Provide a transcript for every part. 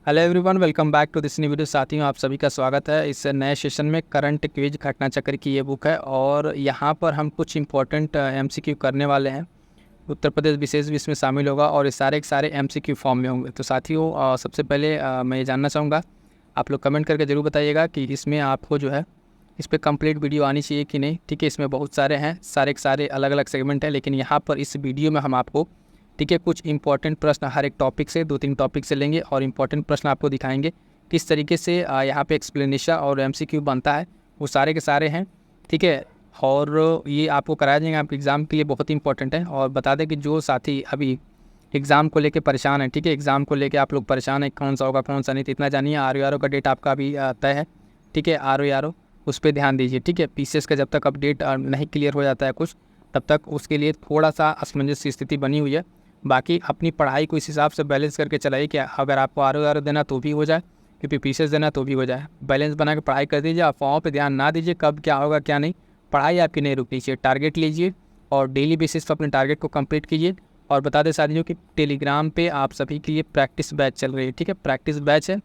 Hello everyone, welcome back to this new video. साथियों, आप सभी का स्वागत है इस नए सेशन में। करंट क्विज घटना चक्र की ये बुक है और यहाँ पर हम कुछ इंपॉर्टेंट एमसीक्यू करने वाले हैं। उत्तर प्रदेश विशेष भी इसमें शामिल होगा और ये सारे के सारे एमसीक्यू फॉर्म में होंगे। तो साथियों, सबसे पहले मैं ये जानना चाहूँगा, आप लोग कमेंट करके ज़रूर बताइएगा कि इसमें आपको जो है इस पर कंप्लीट वीडियो आनी चाहिए कि नहीं। ठीक है, इसमें बहुत सारे हैं, सारे के सारे अलग अलग सेगमेंट हैं, लेकिन यहाँ पर इस वीडियो में हम आपको ठीक है कुछ इंपॉर्टेंट प्रश्न हर एक टॉपिक से 2-3 टॉपिक से लेंगे और इंपॉर्टेंट प्रश्न आपको दिखाएंगे किस तरीके से यहाँ पे एक्सप्लेनेशन और एमसीक्यू बनता है। वो सारे के सारे हैं, ठीक है। और ये आपको कराया जाएंगे, आपके एग्ज़ाम के लिए बहुत ही इंपॉर्टेंट है। और बता दें कि जो साथी अभी एग्ज़ाम को लेके परेशान है, ठीक है, एग्ज़ाम को लेके आप लोग परेशान है कौन सा होगा कौन सा नहीं, तो इतना जानिए RO का डेट आपका अभी तय है, ठीक है। RO उस पर ध्यान दीजिए, ठीक है। पीसीएस का जब तक अपडेट नहीं क्लियर हो जाता है कुछ, तब तक उसके लिए थोड़ा सा असमंजस की स्थिति बनी हुई है। बाकी अपनी पढ़ाई को इस हिसाब से बैलेंस करके चलाइए कि अगर आपको RO देना तो भी हो जाए, क्योंकि पीसीएस देना तो भी हो जाए। बैलेंस बना के पढ़ाई कर दीजिए, अफवाहों पे ध्यान ना दीजिए कब क्या होगा क्या नहीं। पढ़ाई आपकी नहीं रुकनी चाहिए, टारगेट लीजिए और डेली बेसिस पर अपने टारगेट को कंप्लीट कीजिए। और बता दें साथियों कि टेलीग्राम पे आप सभी के लिए प्रैक्टिस बैच चल रही है, ठीक है। प्रैक्टिस बैच है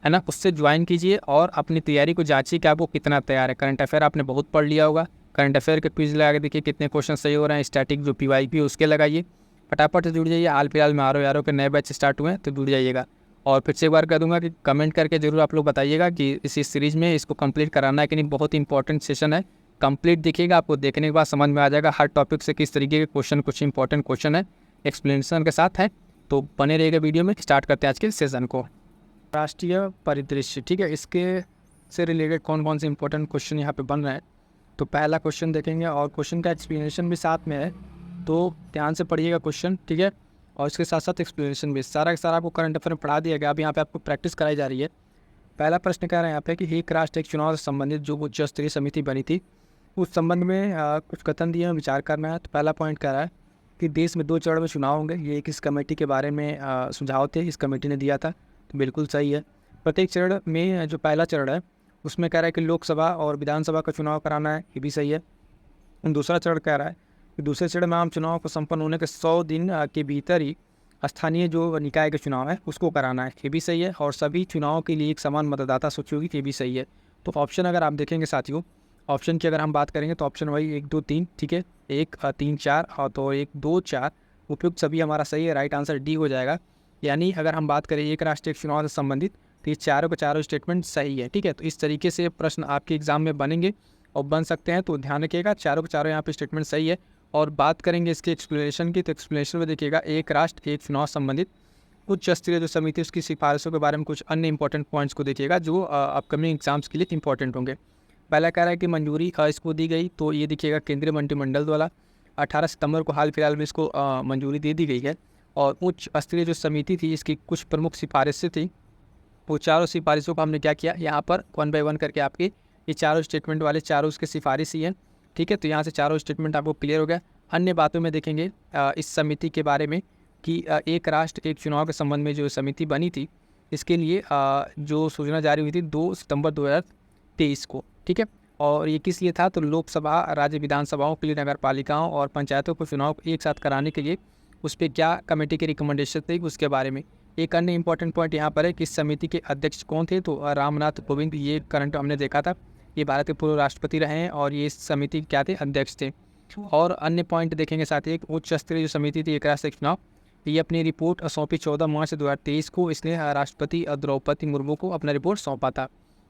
ना, उससे ज्वाइन कीजिए और अपनी तैयारी को जांचिए कि आपको कितना तैयार है। करंट अफेयर आपने बहुत पढ़ लिया होगा, करंट अफेयर के क्विज लगा के देखिए कितने क्वेश्चन सही हो रहे हैं। स्टैटिक जो PYQ उसके लगाइए, फटाफट से जुड़ जाइए। हाल फिलहाल में RO के नए बैच स्टार्ट हुए हैं, तो जुड़ जाइएगा। और फिर से एक बार कह दूंगा कि कमेंट करके जरूर आप लोग बताइएगा कि इसी सीरीज़ में इसको कंप्लीट कराना है कि नहीं। बहुत इंपॉर्टेंट सेशन है, कंप्लीट देखिएगा, आपको देखने के बाद समझ में आ जाएगा हर टॉपिक से किस तरीके के क्वेश्चन, कुछ इंपॉर्टेंट क्वेश्चन है एक्सप्लेनेशन के साथ है। तो बने रहेगा वीडियो में। स्टार्ट करते हैं आज के सेशन को। राष्ट्रीय परिदृश्य, ठीक है, इसके से रिलेटेड कौन कौन से इंपॉर्टेंट क्वेश्चन यहाँ पे बन रहे हैं। तो पहला क्वेश्चन देखेंगे और क्वेश्चन का एक्सप्लेनेशन भी साथ में है, तो ध्यान से पढ़िएगा क्वेश्चन, ठीक है। और इसके साथ साथ एक्सप्लेनेशन भी, सारा का सारा आपको करंट अफेयर में पढ़ा दिया गया। अब यहाँ पे आपको प्रैक्टिस कराई जा रही है। पहला प्रश्न कह रहे हैं यहाँ पे कि एक राष्ट्र एक चुनाव से संबंधित जो उच्च स्तरीय समिति बनी थी, उस संबंध में कुछ कथन दिए हैं, विचार करना है। तो पहला पॉइंट कह रहा है कि देश में 2 चरण में चुनाव होंगे। ये एक इस कमेटी के बारे में सुझाव थे, इस कमेटी ने दिया था, तो बिल्कुल सही है। प्रत्येक चरण में जो पहला चरण है उसमें कह रहा है कि लोकसभा और विधानसभा का चुनाव कराना है, ये भी सही है। दूसरा चरण कह रहा है कि दूसरे चरण में आम चुनाव को संपन्न होने के 100 दिन के भीतर ही स्थानीय जो निकाय का चुनाव है उसको कराना है, ये भी सही है। और सभी चुनावों के लिए एक समान मतदाता सूची होगी, ये भी सही है। तो ऑप्शन अगर आप देखेंगे साथियों, ऑप्शन की अगर हम बात करेंगे तो ऑप्शन वही 1, 2, 3, ठीक है, 1, 3, 4 और तो 1, 2, 4 उपयुक्त सभी हमारा सही है। राइट आंसर डी हो जाएगा। यानी अगर हम बात करें एक राष्ट्र एक चुनाव से संबंधित, तो ये चारों के चारों स्टेटमेंट सही है, ठीक है। तो इस तरीके से प्रश्न आपके एग्जाम में बनेंगे और बन सकते हैं, तो ध्यान रखिएगा चारों के चारों यहाँ पे स्टेटमेंट सही है। और बात करेंगे इसके एक्सप्लेनेशन की, तो एक्सप्लेनेशन में देखिएगा एक राष्ट्र एक चुनाव संबंधित उच्च स्तरीय जो समिति उसकी सिफारिशों के बारे में कुछ अन्य इंपॉर्टेंट पॉइंट्स को देखिएगा जो अपकमिंग एग्जाम्स के लिए इंपॉर्टेंट होंगे। पहला कह रहा है कि मंजूरी इसको दी गई, तो ये देखिएगा केंद्रीय मंत्रिमंडल द्वारा 18 सितंबर को हाल फिलहाल में इसको मंजूरी दे दी गई है। और उच्च स्तरीय जो समिति थी इसकी कुछ प्रमुख सिफारिशें थी, वो चारों सिफारिशों को हमने क्या किया, यहाँ पर 1 बाय 1 करके आपके ये चारों स्टेटमेंट वाले चारों उसके सिफारिश ही हैं, ठीक है। तो यहाँ से चारों स्टेटमेंट आपको क्लियर हो गया। अन्य बातों में देखेंगे इस समिति के बारे में कि एक राष्ट्र एक चुनाव के संबंध में जो समिति बनी थी, इसके लिए जो सूचना जारी हुई थी 2 सितंबर 2023 को, ठीक है। और ये किस लिए था, तो लोकसभा, राज्य विधानसभाओं के लिए, नगर पालिकाओं और पंचायतों को चुनाव एक साथ कराने के लिए उस पर क्या कमेटी की रिकमेंडेशन थी उसके बारे में। एक अन्य इंपॉर्टेंट पॉइंट यहाँ पर है कि इस समिति के अध्यक्ष कौन थे, तो रामनाथ कोविंद, ये करंट हमने देखा था, ये भारत के पूर्व राष्ट्रपति रहे हैं और ये इस समिति क्या थे, अध्यक्ष थे। और अन्य पॉइंट देखेंगे साथ ही, एक उच्च स्तरीय जो समिति थी एक राष्ट्र एक चुनाव, ये अपनी रिपोर्ट सौंपी 14 मार्च 2023 को, इसने राष्ट्रपति द्रौपदी मुर्मू को अपना रिपोर्ट सौंपा था।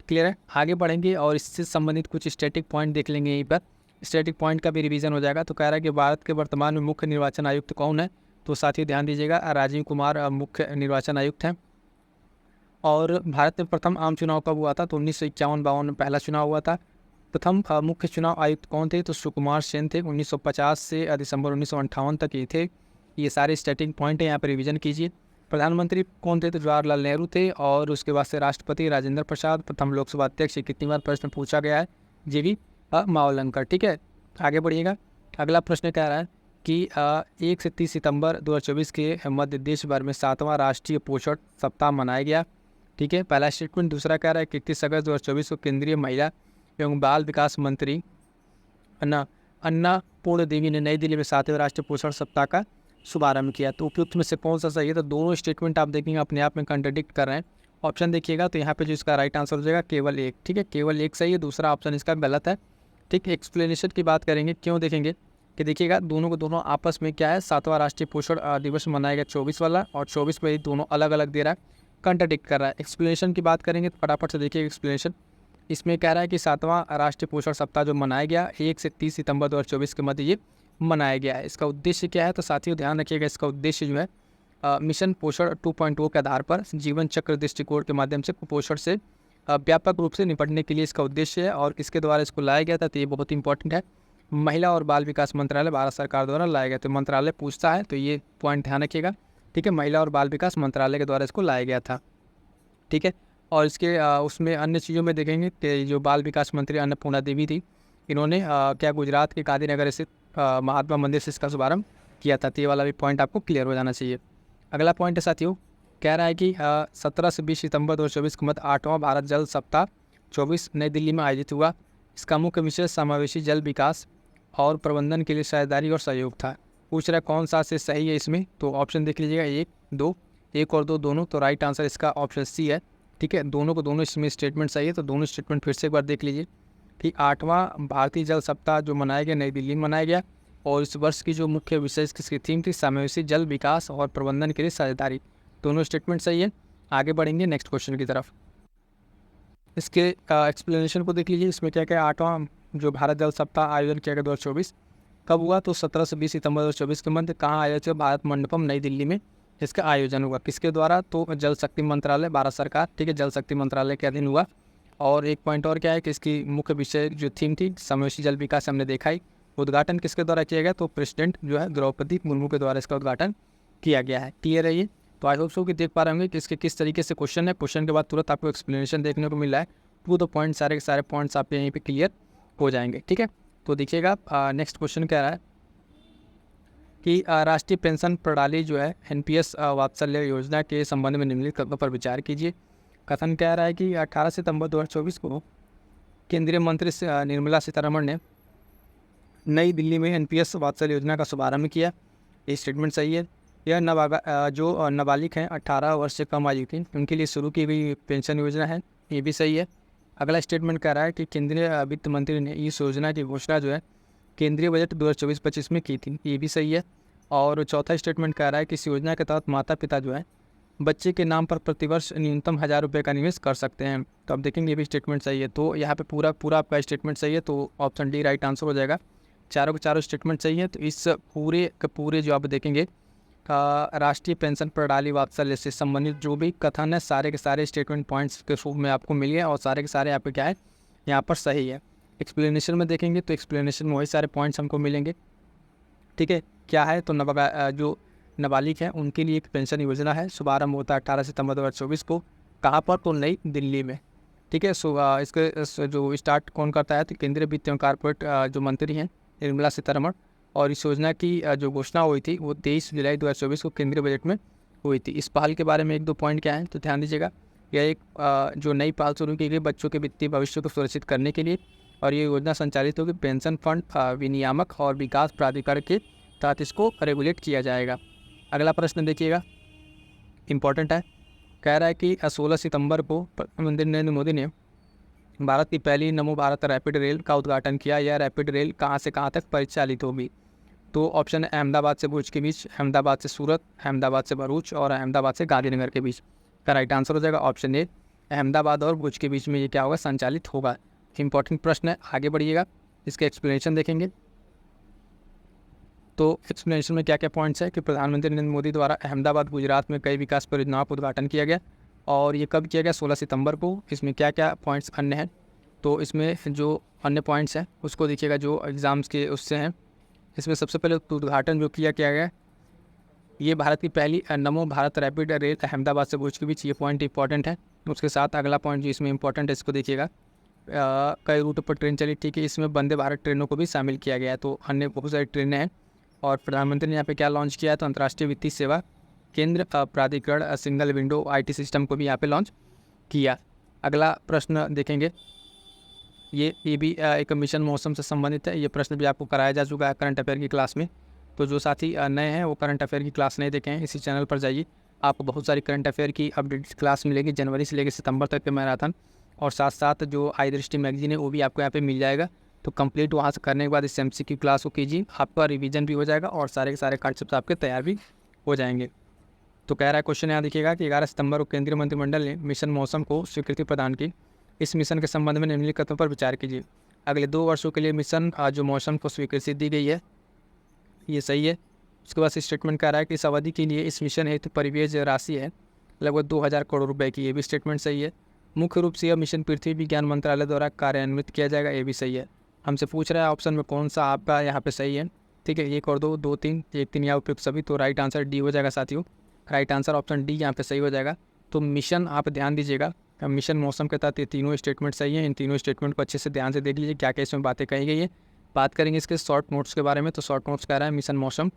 क्लियर है, आगे बढ़ेंगे और इससे संबंधित कुछ स्टैटिक पॉइंट देख लेंगे। यहीं पर स्टैटिक पॉइंट का भी रिवीजन हो जाएगा। तो कह रहा है कि भारत के वर्तमान में मुख्य निर्वाचन आयुक्त कौन है, तो साथियों ध्यान दीजिएगा राजीव कुमार मुख्य निर्वाचन आयुक्त हैं। और भारत में प्रथम आम चुनाव कब हुआ था, तो 1951-52 में पहला चुनाव हुआ था। प्रथम मुख्य चुनाव आयुक्त कौन थे, तो सुकुमार सेन थे, 1950 से दिसंबर 1958 तक ये थे। ये सारे स्टैटिक पॉइंट है, यहाँ पर रिवीजन कीजिए। प्रधानमंत्री कौन थे, तो जवाहरलाल नेहरू थे। और उसके बाद से राष्ट्रपति राजेंद्र प्रसाद, प्रथम लोकसभा अध्यक्ष, कितनी बार प्रश्न पूछा गया है, JV मावलंकर, ठीक है। आगे बढ़िएगा। अगला प्रश्न कह रहा है कि 1 से 30 सितंबर 2024 के मध्य देश भर में 7वां राष्ट्रीय पोषण सप्ताह मनाया गया, ठीक है, पहला स्टेटमेंट। दूसरा कह रहा है कि 31 अगस्त 2024 को केंद्रीय महिला एवं बाल विकास मंत्री अन्नापूर्ण देवी ने नई दिल्ली में 7वें राष्ट्रीय पोषण सप्ताह का शुभारंभ किया। तो उपयुक्त में से कौन सा सही है, तो दोनों स्टेटमेंट आप देखेंगे अपने आप में कंट्राडिक्ट कर रहे हैं ऑप्शन देखिएगा तो यहाँ पे जो इसका राइट आंसर हो जाएगा केवल एक। ठीक है, केवल एक सही है, दूसरा ऑप्शन इसका गलत है। ठीक है, एक्सप्लेनेशन की बात करेंगे, क्यों देखेंगे कि देखिएगा दोनों को दोनों आपस में क्या है, 7वां राष्ट्रीय पोषण दिवस मनाएगा 24 वाला, और 24 में ही दोनों अलग अलग दे रहा है, कंट्राडिक्ट कर रहा है। एक्सप्लेनेशन की बात करेंगे तो फटाफट से देखिए एक्सप्लेनेशन। इसमें कह रहा है कि 7वां राष्ट्रीय पोषण सप्ताह जो मनाया गया 1 से 30 सितंबर 2024 के मध्य ये मनाया गया है। इसका उद्देश्य क्या है, तो साथियों ध्यान रखिएगा, इसका उद्देश्य जो है मिशन पोषण 2.0 के आधार पर जीवन चक्र दृष्टिकोण के माध्यम से कुपोषण से व्यापक रूप से निपटने के लिए इसका उद्देश्य है, और इसके द्वारा इसको लाया गया था। तो ये बहुत इंपॉर्टेंट है, महिला और बाल विकास मंत्रालय भारत सरकार द्वारा लाया गया। तो मंत्रालय पूछता है तो ये पॉइंट ध्यान रखिएगा। ठीक है, महिला और बाल विकास मंत्रालय के द्वारा इसको लाया गया था। ठीक है, और इसके उसमें अन्य चीज़ों में देखेंगे कि जो बाल विकास मंत्री अन्नपूर्णा देवी थी, इन्होंने क्या गुजरात के गांधीनगर स्थित महात्मा मंदिर से इसका शुभारंभ किया था। तो ये वाला भी पॉइंट आपको क्लियर हो जाना चाहिए। अगला पॉइंट है साथियों, कह रहा है कि 17 से 20 सितंबर 2024 के मध्य 8वां भारत जल सप्ताह 24 नई दिल्ली में आयोजित हुआ। इसका मुख्य विषय समावेशी जल विकास और प्रबंधन के लिए साझेदारी और सहयोग था। पूछ रहा है कौन सा से सही है इसमें, तो ऑप्शन देख लीजिएगा, 1, 2, 1 और 2 दोनों। तो राइट आंसर इसका ऑप्शन सी है। ठीक है, दोनों को दोनों इसमें स्टेटमेंट सही है, तो दोनों स्टेटमेंट फिर से एक बार देख लीजिए कि 8वां भारतीय जल सप्ताह जो मनाया गया नई दिल्ली में मनाया गया, और इस वर्ष की जो मुख्य विषय इसकी थीम थी समावेशी जल विकास और प्रबंधन के लिए साझेदारी। दोनों स्टेटमेंट सही है। आगे बढ़ेंगे नेक्स्ट क्वेश्चन की तरफ। इसके एक्सप्लेनेशन को देख लीजिए। इसमें क्या क्या, 8वां जो भारत जल सप्ताह आयोजन किया गया 2024 कब हुआ, तो 17 से 20 सितंबर 2024 के मध्य कहाँ आयोजित, भारत मंडपम नई दिल्ली में इसका आयोजन हुआ। किसके द्वारा, तो जल शक्ति मंत्रालय भारत सरकार। ठीक है, जल शक्ति मंत्रालय के अधीन हुआ। और एक पॉइंट और क्या है कि इसकी मुख्य विषय जो थीम थी समावेशी जल विकास, हमने देखा ही। उद्घाटन किसके द्वारा किया गया, तो प्रेसिडेंट जो है द्रौपदी मुर्मू के द्वारा इसका उद्घाटन किया गया है। क्लियर है ये। तो आई होप सो कि देख पा रहे होंगे कि इसके किस तरीके से क्वेश्चन है। क्वेश्चन के बाद तुरंत आपको एक्सप्लेनेशन देखने को मिल रहा है। टू द पॉइंट सारे के सारे पॉइंट्स आपके यहीं पे क्लियर हो जाएंगे। ठीक है, तो देखिएगा नेक्स्ट क्वेश्चन कह रहा है कि राष्ट्रीय पेंशन प्रणाली जो है एनपीएस वात्सल्य योजना के संबंध में निम्नलिखित कथनों पर विचार कीजिए। कथन कह रहा है कि 18 सितंबर 2024 को केंद्रीय मंत्री निर्मला सीतारमण ने नई दिल्ली में एनपीएस वात्सल्य योजना का शुभारंभ किया। ये स्टेटमेंट सही है। यह जो नाबालिग हैं 18 वर्ष से कम आयु की, उनके लिए शुरू की गई पेंशन योजना है। ये भी सही है। अगला स्टेटमेंट कह रहा है कि केंद्रीय वित्त मंत्री ने इस योजना की घोषणा जो है केंद्रीय बजट 2024-25 में की थी। ये भी सही है। और चौथा स्टेटमेंट कह रहा है कि इस योजना के तहत माता पिता जो है बच्चे के नाम पर प्रतिवर्ष न्यूनतम 1000 रुपये का निवेश कर सकते हैं। तो आप देखेंगे ये भी स्टेटमेंट सही है। तो यहाँ पे पूरा आपका स्टेटमेंट सही है, तो ऑप्शन डी राइट आंसर हो जाएगा। चारों के चारों स्टेटमेंट सही है। तो इस पूरे के पूरे जो आप देखेंगे राष्ट्रीय पेंशन प्रणाली वात्सल्य से संबंधित जो भी कथन है सारे के सारे स्टेटमेंट पॉइंट्स के रूप में आपको मिले, और सारे के सारे आपके क्या है यहाँ पर सही है। एक्सप्लेनेशन में देखेंगे तो एक्सप्लेनेशन में वही सारे पॉइंट्स हमको मिलेंगे। ठीक है, क्या है, तो जो नाबालिग हैं उनके लिए एक पेंशन योजना है। शुभारंभ होता है 18 सितंबर 2024 को। कहाँ पर, तो नई दिल्ली में। ठीक है, सो इसके जो स्टार्ट कौन करता है, तो केंद्रीय वित्त एवं कारपोरेट जो मंत्री हैं निर्मला सीतारमण। और इस योजना की जो घोषणा हुई थी वो 23 जुलाई 2024 को केंद्रीय बजट में हुई थी। इस पहल के बारे में 1-2 पॉइंट क्या है, तो ध्यान दीजिएगा। यह एक जो नई पहल शुरू की गई बच्चों के वित्तीय भविष्य को सुरक्षित करने के लिए, और ये योजना संचालित होगी पेंशन फंड विनियामक और विकास प्राधिकरण के तहत इसको रेगुलेट किया जाएगा। अगला प्रश्न देखिएगा, इम्पॉर्टेंट है। कह रहा है कि 16 सितंबर को प्रधानमंत्री नरेंद्र मोदी ने भारत की पहली नमो भारत रैपिड रेल का उद्घाटन किया। यह रैपिड रेल कहाँ से कहाँ तक परिचालित होगी, तो ऑप्शन है अहमदाबाद से भुज के बीच, अहमदाबाद से सूरत, अहमदाबाद से भरूच और अहमदाबाद से गांधीनगर के बीच। का राइट आंसर हो जाएगा ऑप्शन ए, अहमदाबाद और भुज के बीच में ये क्या होगा, संचालित होगा। इंपॉर्टेंट प्रश्न है, आगे बढ़िएगा। इसके एक्सप्लेनेशन देखेंगे तो एक्सप्लेनेशन में क्या क्या पॉइंट्स है कि प्रधानमंत्री नरेंद्र मोदी द्वारा अहमदाबाद गुजरात में कई विकास परियोजनाओं का उद्घाटन किया गया, और ये कब किया गया, 16 सितंबर को। इसमें क्या क्या पॉइंट्स अन्य हैं, तो इसमें जो अन्य पॉइंट्स हैं उसको देखिएगा जो एग्ज़ाम्स के उससे हैं। इसमें सबसे पहले उद्घाटन जो किया गया ये भारत की पहली नमो भारत रैपिड रेल अहमदाबाद से भुज के बीच, ये पॉइंट इंपॉर्टेंट है। उसके साथ अगला पॉइंट जो इसमें इंपॉर्टेंट है इसको देखिएगा, कई रूट पर ट्रेन चली। ठीक है, इसमें वंदे भारत ट्रेनों को भी शामिल किया गया है, तो अन्य बहुत सारी ट्रेनें हैं। और प्रधानमंत्री ने यहाँ पे क्या लॉन्च किया है, तो अंतर्राष्ट्रीय वित्तीय सेवा केंद्र प्राधिकरण सिंगल विंडो IT सिस्टम को भी यहाँ पे लॉन्च किया। अगला प्रश्न देखेंगे, ये भी एक मिशन मौसम से संबंधित है। ये प्रश्न भी आपको कराया जा चुका है करंट अफेयर की क्लास में। तो जो साथी नए हैं वो करंट अफेयर की क्लास नहीं देखें हैं, इसी चैनल पर जाइए, आपको बहुत सारी करंट अफेयर की अपडेट क्लास मिलेगी जनवरी से लेकर सितंबर तक के मैराथन, और साथ साथ जो आई दृष्टि मैगजीन है वो भी आपको यहाँ पे मिल जाएगा। तो कंप्लीट वहाँ से करने के बाद इस MCQ क्लास को कीजिए, आपका रिवीजन भी हो जाएगा और सारे के सारे कॉन्सेप्ट आपके तैयार भी हो जाएंगे। तो कह रहा है क्वेश्चन यहाँ देखिएगा कि 11 सितंबर को केंद्रीय मंत्रिमंडल ने मिशन मौसम को स्वीकृति प्रदान की। इस मिशन के संबंध में निम्नलिखित कथनों पर विचार कीजिए। अगले 2 वर्षों के लिए मिशन जो मौसम को स्वीकृति दी गई है, ये सही है। उसके बाद स्टेटमेंट कह रहा है कि इस अवधि के लिए इस मिशन हेतु परिव्यय राशि है लगभग 2000 करोड़ रुपए की, ये भी स्टेटमेंट सही है। मुख्य रूप से यह मिशन पृथ्वी विज्ञान मंत्रालय द्वारा कार्यान्वित किया जाएगा, ये भी सही है। हमसे पूछ रहा है ऑप्शन में कौन सा आपका यहाँ पे सही है, ठीक है। 1 और 2, 2, 3, 1, 3 या उपयुक्त सभी, तो राइट आंसर डी हो जाएगा साथियों। राइट आंसर ऑप्शन डी यहाँ पे सही हो जाएगा। तो मिशन आप ध्यान दीजिएगा, मिशन मौसम के तहत ये तीनों स्टेटमेंट सही है। इन तीनों स्टेटमेंट को अच्छे से ध्यान से देख लीजिए क्या क्या इसमें बातें कही गई है। बात करेंगे इसके शॉर्ट नोट्स के बारे में, तो शॉर्ट नोट्स कह रहा है मिशन मौसम,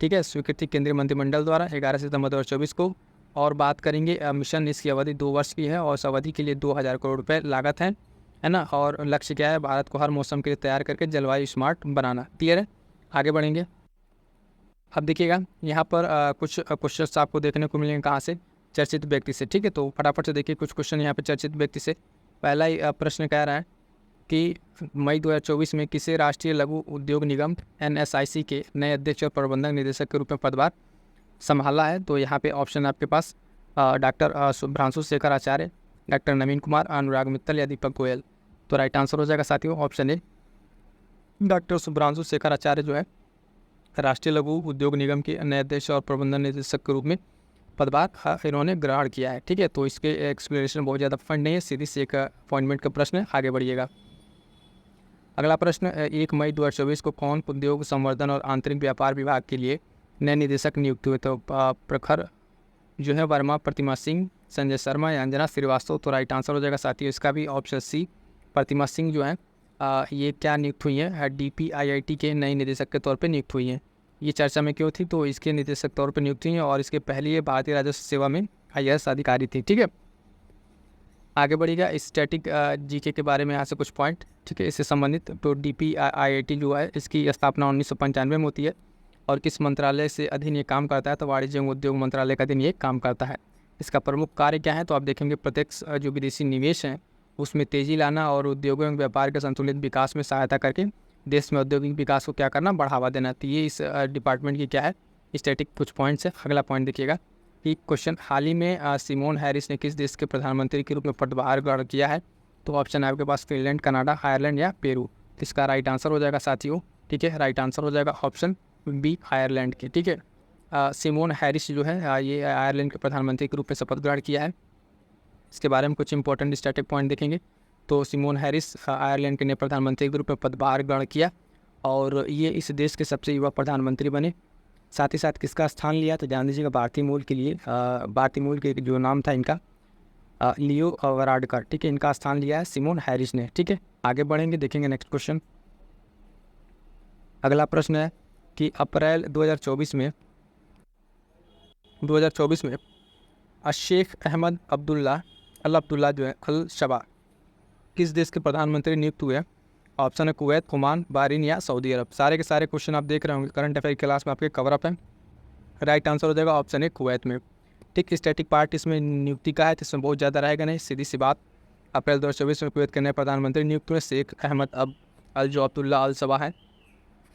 ठीक है, स्वीकृति केंद्रीय मंत्रिमंडल द्वारा 11 सितंबर 2024 को। और बात करेंगे मिशन, इसकी अवधि 2 वर्ष की है और इस अवधि के लिए 2000 करोड़ रुपये लागत है ना। और लक्ष्य क्या है, भारत को हर मौसम के लिए तैयार करके जलवायु स्मार्ट बनाना। क्लियर है, आगे बढ़ेंगे। अब देखिएगा यहाँ पर कुछ क्वेश्चन आपको देखने को मिलेंगे कहाँ से, चर्चित व्यक्ति से, ठीक है। तो फटाफट से देखिए कुछ क्वेश्चन यहाँ पे चर्चित व्यक्ति से। पहला ही प्रश्न कह रहा है कि मई 2024 में किसे राष्ट्रीय लघु उद्योग निगम NSIC के नए अध्यक्ष और प्रबंधक निदेशक के रूप में पदभार संभाला है। तो यहाँ पे ऑप्शन आपके पास डॉक्टर शुभ्रांशु शेखर आचार्य, डॉक्टर नवीन कुमार, अनुराग मित्तल या दीपक गोयल। तो राइट आंसर हो जाएगा साथियों option A, doctor Shubhranshu Shekhar Acharya जो है राष्ट्रीय लघु उद्योग निगम के नए अध्यक्ष और प्रबंधन निदेशक के रूप में पदभार इन्होंने ग्रहण किया है, ठीक है। तो इसके एक्सप्लेनेशन बहुत ज़्यादा फंड नहीं है, सीधी से एक अपॉइंटमेंट का प्रश्न है। आगे बढ़िएगा। अगला प्रश्न, 1 मई 2024 को कौन उद्योग संवर्धन और आंतरिक व्यापार विभाग के लिए नए निदेशक नियुक्त हुए। तो प्रखर जो है वर्मा, प्रतिमा सिंह, संजय शर्मा या अंजना श्रीवास्तव। तो राइट आंसर हो जाएगा साथियों इसका भी ऑप्शन सी, प्रतिमा सिंह जो है ये क्या नियुक्त हुई है, DPIIT के नई निदेशक के तौर पे नियुक्त हुई हैं। ये चर्चा में क्यों थी, तो इसके निदेशक तौर पे नियुक्त हुई हैं और इसके पहले ये भारतीय राजस्व सेवा में IAS अधिकारी थी, ठीक है। आगे बढ़ेगा। स्टैटिक GK के बारे में यहाँ से कुछ पॉइंट, ठीक है, इससे संबंधित। तो DPIIT जो है इसकी स्थापना 1995 में होती है और किस मंत्रालय से अधीन ये काम करता है, तो वाणिज्य एवं उद्योग मंत्रालय का अधीन ये काम करता है। इसका प्रमुख कार्य क्या है, तो आप देखेंगे प्रत्यक्ष जो विदेशी निवेश हैं उसमें तेज़ी लाना और उद्योगों एवं व्यापार के संतुलित विकास में सहायता करके देश में औद्योगिक विकास को क्या करना, बढ़ावा देना। तो ये इस डिपार्टमेंट की क्या है, स्टैटिक कुछ पॉइंट्स है। अगला पॉइंट देखिएगा कि क्वेश्चन, हाल ही में सिमोन हैरिस ने किस देश के प्रधानमंत्री के रूप में पदभार ग्रहण किया है। तो ऑप्शन है आपके पास फिनलैंड, कनाडा, आयरलैंड या पेरू। इसका राइट आंसर हो जाएगा साथियों, ठीक है, राइट आंसर हो जाएगा ऑप्शन बी, आयरलैंड के, ठीक है। सिमोन हैरिस जो है ये आयरलैंड के प्रधानमंत्री के रूप में शपथ ग्रहण किया है। इसके बारे में कुछ इंपॉर्टेंट स्टैटिक पॉइंट देखेंगे। तो सिमोन हैरिस आयरलैंड के नए प्रधानमंत्री के रूप में पदभार ग्रहण किया और ये इस देश के सबसे युवा प्रधानमंत्री बने। साथ ही साथ किसका स्थान लिया, तो जान दीजिएगा भारतीय मूल के लिए, भारतीय मूल के जो नाम था इनका लियो वराडकर, ठीक है, इनका स्थान लिया है सिमोन हैरिस ने, ठीक है। आगे बढ़ेंगे, देखेंगे नेक्स्ट क्वेश्चन। अगला प्रश्न है कि अप्रैल 2024 में शेख अहमद अब्दुल्ला जो है अल शबा किस देश के प्रधानमंत्री नियुक्त हुए। ऑप्शन है कुवैत, ओमान, बहरीन या सऊदी अरब। सारे के सारे क्वेश्चन आप देख रहे होंगे करंट अफेयर क्लास में आपके कवर अप है। राइट आंसर हो जाएगा ऑप्शन है कुवैत में, ठीक। स्टैटिक पार्ट इसमें नियुक्ति का है तो इसमें बहुत ज़्यादा रहेगा नहीं, सीधी सी बात। अप्रैल 2024 में कुवैत के नए प्रधानमंत्री नियुक्त हुए शेख अहमद अब्दुल्ला अल शबा है।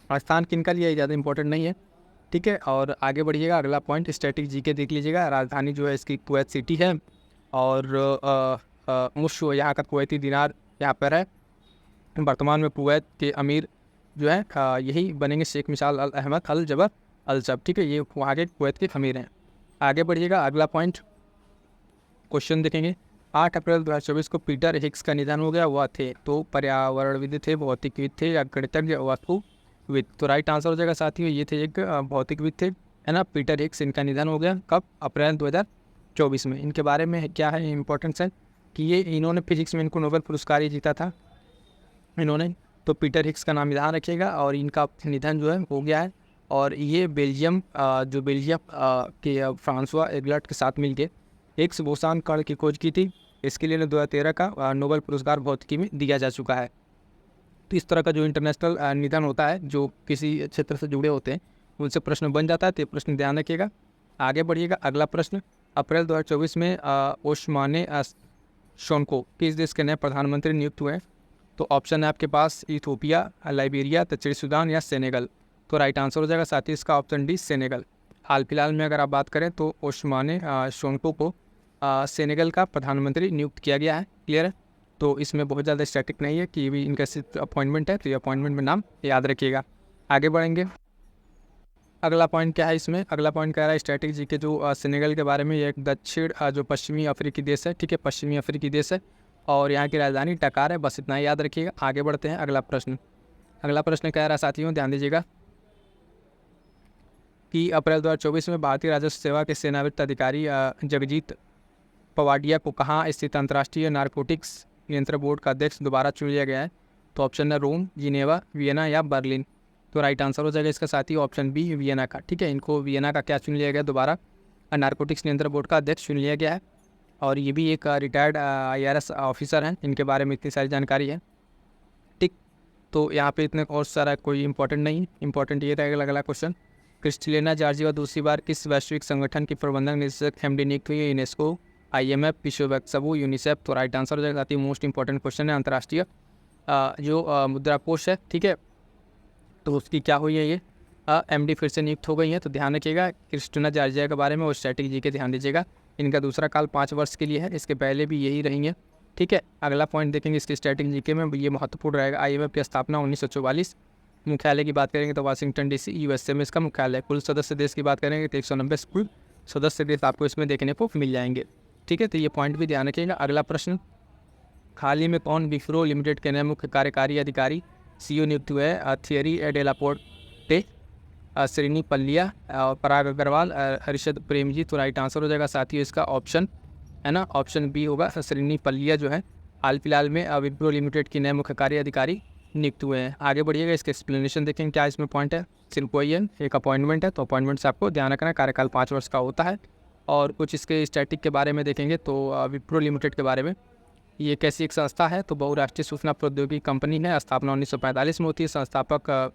स्थान किनका लिया ज़्यादा इंपॉर्टेंट नहीं है, ठीक है। और आगे बढ़िएगा। अगला पॉइंट स्टैटिक GK देख लीजिएगा। राजधानी जो है इसकी कुवैत सिटी है और मुश्व यहाँ का कुवैती दिनार यहाँ पर है। वर्तमान में कुवैत के अमीर जो है यही बनेंगे शेख मिसाल अल अहमद अल जबर अल सब, ठीक है, ये वहाँ के कुवैत के अमीर हैं। आगे बढ़िएगा। अगला पॉइंट क्वेश्चन देखेंगे। 8 अप्रैल 2024 को पीटर हिग्स का निधन हो गया, वह थे तो पर्यावरणविद थे, भौतिकविद थे या गणितज्ञ, वास्तुविद। तो राइट आंसर हो जाएगा साथियों ये थे एक भौतिकविद थे, है ना, पीटर हिग्स। इनका निधन हो गया कब, अप्रैल 2024 में। इनके बारे में क्या है इंपॉर्टेंस है कि ये इन्होंने फिजिक्स में इनको नोबेल पुरस्कार ही जीता था इन्होंने। तो पीटर हिग्स का नाम ध्यान रखिएगा और इनका निधन जो है हो गया है। और ये बेल्जियम के फ्रांसवा एगलट के साथ मिलकर हिग्स बोसान कण की खोज की थी। इसके लिए 2013 का नोबेल पुरस्कार भौतिकी में दिया जा चुका है। तो इस तरह का जो इंटरनेशनल निधन होता है, जो किसी क्षेत्र से जुड़े होते हैं उनसे प्रश्न बन जाता है, तो ये प्रश्न ध्यान रखिएगा। आगे बढ़िएगा, अगला प्रश्न, अप्रैल 2024 में ओस्माने शोंको किस देश के नए प्रधानमंत्री नियुक्त हुए हैं? तो ऑप्शन है आपके पास इथियोपिया, लाइबेरिया, दक्षिण सूडान या सेनेगल। तो राइट आंसर हो जाएगा साथी इसका ऑप्शन डी सेनेगल। हाल फिलहाल में अगर आप बात करें तो ओस्माने शोंको को सेनेगल का प्रधानमंत्री नियुक्त किया गया है। क्लियर है? तो इसमें बहुत ज़्यादा स्टैटिक नहीं है कि ये भी इनका सिर्फ अपॉइंटमेंट है, तो ये अपॉइंटमेंट में नाम याद रखिएगा। आगे बढ़ेंगे, अगला पॉइंट क्या है इसमें, अगला पॉइंट कह रहा है स्ट्रैटेजी जी के जो सेनेगल के बारे में। ये एक दक्षिण जो पश्चिमी अफ्रीकी देश है, ठीक है, पश्चिमी अफ्रीकी देश है और यहाँ की राजधानी डकार है, बस इतना ही याद रखिएगा। आगे बढ़ते हैं, अगला प्रश्न, अगला प्रश्न कह रहा है साथियों ध्यान दीजिएगा कि अप्रैल 2024 में भारतीय राजस्व सेवा के सेवानिवृत्त अधिकारी जगजीत पवाडिया को कहाँ स्थित अंतर्राष्ट्रीय नारकोटिक्स नियंत्रण बोर्ड का अध्यक्ष दोबारा चुन लिया गया है? तो ऑप्शन है रोम, जिनेवा, वियना या बर्लिन। तो राइट आंसर हो जाएगा इसका साथी ऑप्शन बी वियना का। ठीक है, इनको वियना का क्या चुन लिया गया, दोबारा नारकोटिक्स नियंत्रण बोर्ड का अध्यक्ष चुन लिया गया है। और ये भी एक रिटायर्ड IRS ऑफिसर हैं, इनके बारे में इतनी सारी जानकारी है। ठीक, तो यहाँ पे इतने और सारा कोई इंपॉर्टेंट नहीं है, इंपॉर्टेंट ये रहेगा अगला क्वेश्चन, क्रिस्टलिना जॉर्जिवा दूसरी बार किस वैश्विक संगठन की प्रबंधक निदेशक MD नियुक्त हुई है? यूनेस्को, IMF, विश्व बैंक समूह, यूनिसेफ। तो राइट आंसर हो जाएगा साथ ही मोस्ट इंपॉर्टेंट क्वेश्चन है, अंतर्राष्ट्रीय जो मुद्रा कोष है, ठीक है, तो उसकी क्या हुई है, ये MD फिर से नियुक्त हो गई है। तो ध्यान रखिएगा क्रिस्टिना जॉर्जिया के बारे में और स्ट्रैटेजी के ध्यान दीजिएगा। इनका दूसरा काल 5 वर्ष के लिए है, इसके पहले भी यही रहेंगे। ठीक है, अगला पॉइंट देखेंगे इसकी स्ट्रैटेजी के में, ये महत्वपूर्ण रहेगा। IMF की स्थापना 1944, मुख्यालय की बात करेंगे तो वाशिंगटन DC USA में इसका मुख्यालय। कुल सदस्य देश की बात करेंगे तो 190 कुल सदस्य देश आपको इसमें देखने को मिल जाएंगे। ठीक है, तो ये पॉइंट भी ध्यान रखिएगा। अगला प्रश्न, हाल ही में कौन विप्रो लिमिटेड के नए मुख्य कार्यकारी अधिकारी CEO नियुक्त हुए हैं? थियरी डेलापोर्टे, श्रीनी पल्लिया, पराग अग्रवाल, हर्षद प्रेमजी। तो राइट आंसर हो जाएगा साथियों इसका ऑप्शन है ना, ऑप्शन बी होगा, श्रीनी पल्लिया जो है हाल फिलहाल में विप्रो लिमिटेड की नए मुख्य कार्य अधिकारी नियुक्त हुए हैं। आगे बढ़िएगा, इसके एक्सप्लेनेशन देखेंगे क्या इसमें पॉइंट है। सिर्फ वही है, एक अपॉइंटमेंट है, तो अपॉइंटमेंट से आपको ध्यान रखना है, कार्यकाल 5 वर्ष का होता है। और कुछ इसके स्टैटिक के बारे में देखेंगे तो विप्रो लिमिटेड के बारे में, ये कैसी एक संस्था है, तो बहुराष्ट्रीय सूचना प्रौद्योगिकी कंपनी है, स्थापना 1945 में होती है। संस्थापक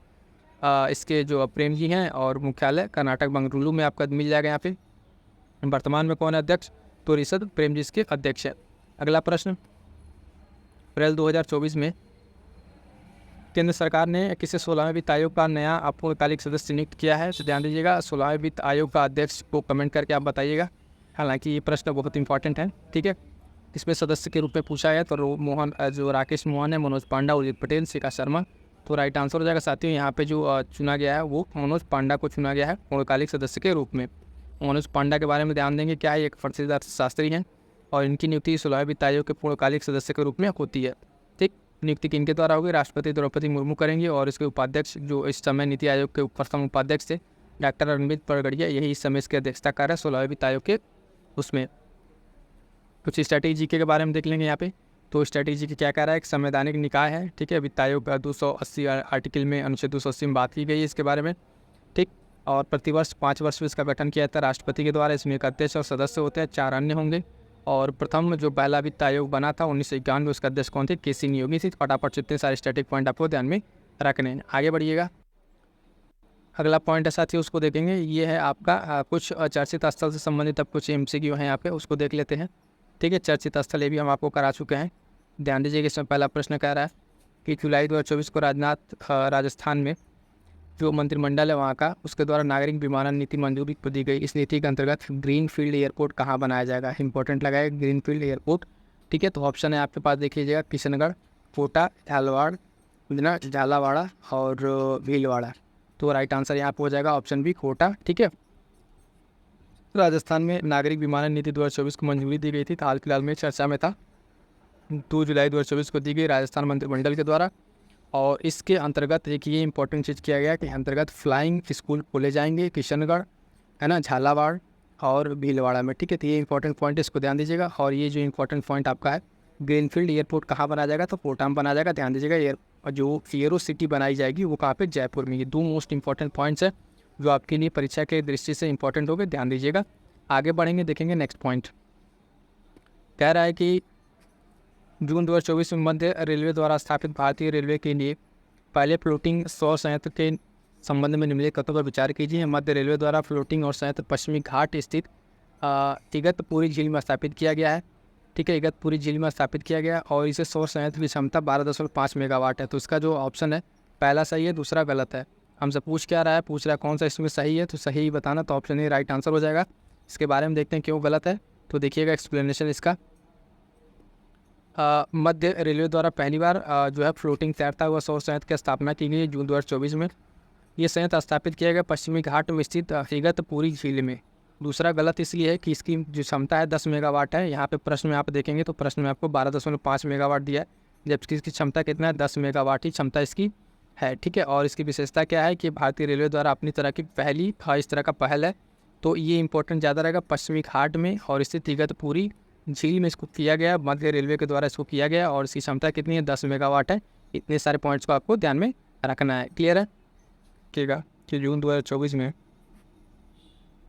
इसके जो प्रेम जी हैं और मुख्यालय कर्नाटक बंगलुरु में आपका मिल जाएगा। यहाँ पे वर्तमान में कौन है अध्यक्ष? तो ऋषद प्रेम जी इसके अध्यक्ष है। अगला प्रश्न, अप्रैल 2024 में केंद्र सरकार ने किसे 16वें वित्त आयोग का नया अपूर्णकालिक सदस्य नियुक्त किया है? तो ध्यान दीजिएगा, 16वें वित्त आयोग का अध्यक्ष को कमेंट करके आप बताइएगा। हालांकि ये प्रश्न बहुत इंपॉर्टेंट है, ठीक है। इसमें सदस्य के रूप में पूछा है तो जो राकेश मोहन है, मनोज पांडा, उदित पटेल, शिखा शर्मा। तो राइट आंसर हो जाएगा साथियों, यहाँ पे जो चुना गया है वो मनोज पांडा को चुना गया है पूर्णकालिक सदस्य के रूप में। मनोज पांडा के बारे में ध्यान देंगे, क्या है, एक प्रसिद्ध अर्थशास्त्री हैं और इनकी नियुक्ति 16वें वित्त आयोग के पूर्णकालिक सदस्य के रूप में होती है। ठीक, नियुक्ति किनके द्वारा होगी? राष्ट्रपति द्रौपदी मुर्मू करेंगे और इसके उपाध्यक्ष जो इस समय नीति आयोग के प्रथम उपाध्यक्ष थे डॉक्टर अरविंद परगड़िया, यही इस समय इसकी अध्यक्षता कर रहे हैं 16वें वित्त आयोग के। उसमें कुछ स्ट्रैटेजी के बारे में देख लेंगे यहाँ पे। तो स्ट्रैटेजी की क्या कह रहा है, एक संवैधानिक निकाय है, ठीक है। वित्त आयोग 280 आर्टिकल में अनुच्छेद 280 में बात की गई है इसके बारे में, ठीक। और प्रतिवर्ष 5 वर्ष में इसका गठन किया जाता है राष्ट्रपति के द्वारा। इसमें एक अध्यक्ष और सदस्य होते हैं, 4 अन्य होंगे। और प्रथम जो पहला वित्त आयोग बना था 1951 में, उसका अध्यक्ष कौन थे? KC नियोगी थी। फटाफट जितने सारे स्टैटिक पॉइंट आपको ध्यान में रखने हैं। आगे बढ़िएगा, अगला पॉइंट है साथियों, उसको देखेंगे। ये है आपका कुछ चर्चित स्थल से संबंधित अब कुछ MCQ हैं यहाँ पे, उसको देख लेते हैं, ठीक है। चर्चित स्थल ये भी हम आपको करा चुके हैं। ध्यान दीजिए कि इसमें पहला प्रश्न कह रहा है कि जुलाई 2024 को राजस्थान में जो मंत्रिमंडल है वहाँ का, उसके द्वारा नागरिक विमानन नीति मंजूरी को दी गई। इस नीति के अंतर्गत ग्रीनफील्ड एयरपोर्ट कहाँ बनाया जाएगा? इंपॉर्टेंट लगा है ग्रीनफील्ड एयरपोर्ट, ठीक है। तो ऑप्शन है आपके पास, देख लीजिएगा, किशनगढ़, कोटा, झालावाड़ा और भीलवाड़ा। तो राइट आंसर यहाँ पर हो जाएगा ऑप्शन बी, कोटा, ठीक है। राजस्थान में नागरिक विमानन नीति 2024 को मंजूरी दी गई थी, हाल फिलहाल में चर्चा में था। 2 जुलाई 2024 को दी गई राजस्थान मंत्रिमंडल के द्वारा। और इसके अंतर्गत एक ये इंपॉर्टेंट चीज़ किया गया कि अंतर्गत फ्लाइंग स्कूल खोले जाएंगे किशनगढ़, है ना, झालावाड़ और भीलवाड़ा में, ठीक है। तो ये इंपॉर्टेंट पॉइंट, इसको ध्यान दीजिएगा। और ये जो इंपॉर्टेंट पॉइंट आपका है, ग्रीनफील्ड एयरपोर्ट कहाँ बनाया जाएगा? तो कोटा में बनाया जाएगा। ध्यान दीजिएगा, जो एयरो सिटी बनाई जाएगी वो कहाँ पे? जयपुर में। ये 2 मोस्ट इंपॉर्टेंट पॉइंट्स है जो आपके लिए परीक्षा के दृष्टि से इंपॉर्टेंट होंगे, ध्यान दीजिएगा। आगे बढ़ेंगे, देखेंगे नेक्स्ट पॉइंट। कह रहा है कि जून 2024 में मध्य रेलवे द्वारा स्थापित भारतीय रेलवे के लिए पहले फ्लोटिंग सौर संयंत्र के संबंध में निम्नलिखित कथनों पर विचार कीजिए। मध्य रेलवे द्वारा फ्लोटिंग और संयंत्र पश्चिमी घाट स्थित इगतपुरी झील में स्थापित किया गया है। ठीक है, इगतपुरी झील में स्थापित किया गया और इसे सौर संयंत्र की क्षमता 12.5 मेगावाट है। तो इसका जो ऑप्शन है पहला सही है, दूसरा गलत है। हमसे पूछ क्या रहा है, पूछ रहा है कौन सा इसमें सही है, तो सही बताना, तो ऑप्शन ए राइट आंसर हो जाएगा। इसके बारे में देखते हैं क्यों गलत है। तो देखिएगा एक्सप्लेनेशन इसका। मध्य रेलवे द्वारा पहली बार जो है फ्लोटिंग तैरता हुआ सौर संयंत्र की स्थापना की गई जून 2024 में। ये संयंत्र स्थापित किया गया पश्चिमी घाट में स्थित इगतपुरी झील में। दूसरा गलत इसलिए है कि इसकी जो क्षमता है 10 मेगावाट है। यहाँ पे प्रश्न में आप देखेंगे तो प्रश्न में आपको 12.5 मेगावाट दिया है, जबकि इसकी क्षमता कितना है, 10 मेगावाट ही क्षमता इसकी है। ठीक है, और इसकी विशेषता क्या है कि भारतीय रेलवे द्वारा अपनी तरह की पहली इस तरह का पहल है। तो ये इंपॉर्टेंट ज़्यादा रहेगा, पश्चिमी घाट में और स्थित इगतपुरी झील में इसको किया गया, मध्य रेलवे के द्वारा इसको किया गया और इसकी क्षमता कितनी है, 10 मेगावाट है। इतने सारे पॉइंट्स को आपको ध्यान में रखना है। क्लियर है कि जून 2024 में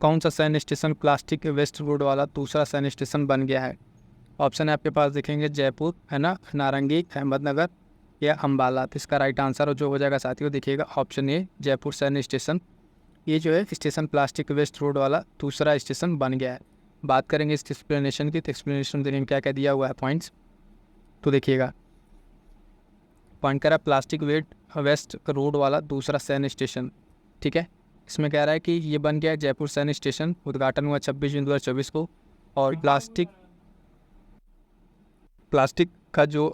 कौन सा सैन्य स्टेशन प्लास्टिक वेस्ट रोड वाला दूसरा सैन्य स्टेशन बन गया है। ऑप्शन है आपके पास देखेंगे, जयपुर है ना, नारंगी, अहमदनगर या अम्बाला। तो इसका राइट आंसर जो हो जाएगा साथियों, देखिएगा ऑप्शन ए जयपुर सैन्य स्टेशन। ये जो है स्टेशन प्लास्टिक वेस्ट रोड वाला दूसरा स्टेशन बन गया है। बात करेंगे इसकी एक्सप्लेनेशन की, तो एक्सप्लेनेशन देखेंगे क्या क्या दिया हुआ है पॉइंट्स। तो देखिएगा पॉइंट करा प्लास्टिक वेस्ट रोड वाला दूसरा सैन्य स्टेशन। ठीक है, इसमें कह रहा है कि ये बन गया जयपुर सैन्य स्टेशन, उद्घाटन हुआ 26 जून 2024 को। और प्लास्टिक का जो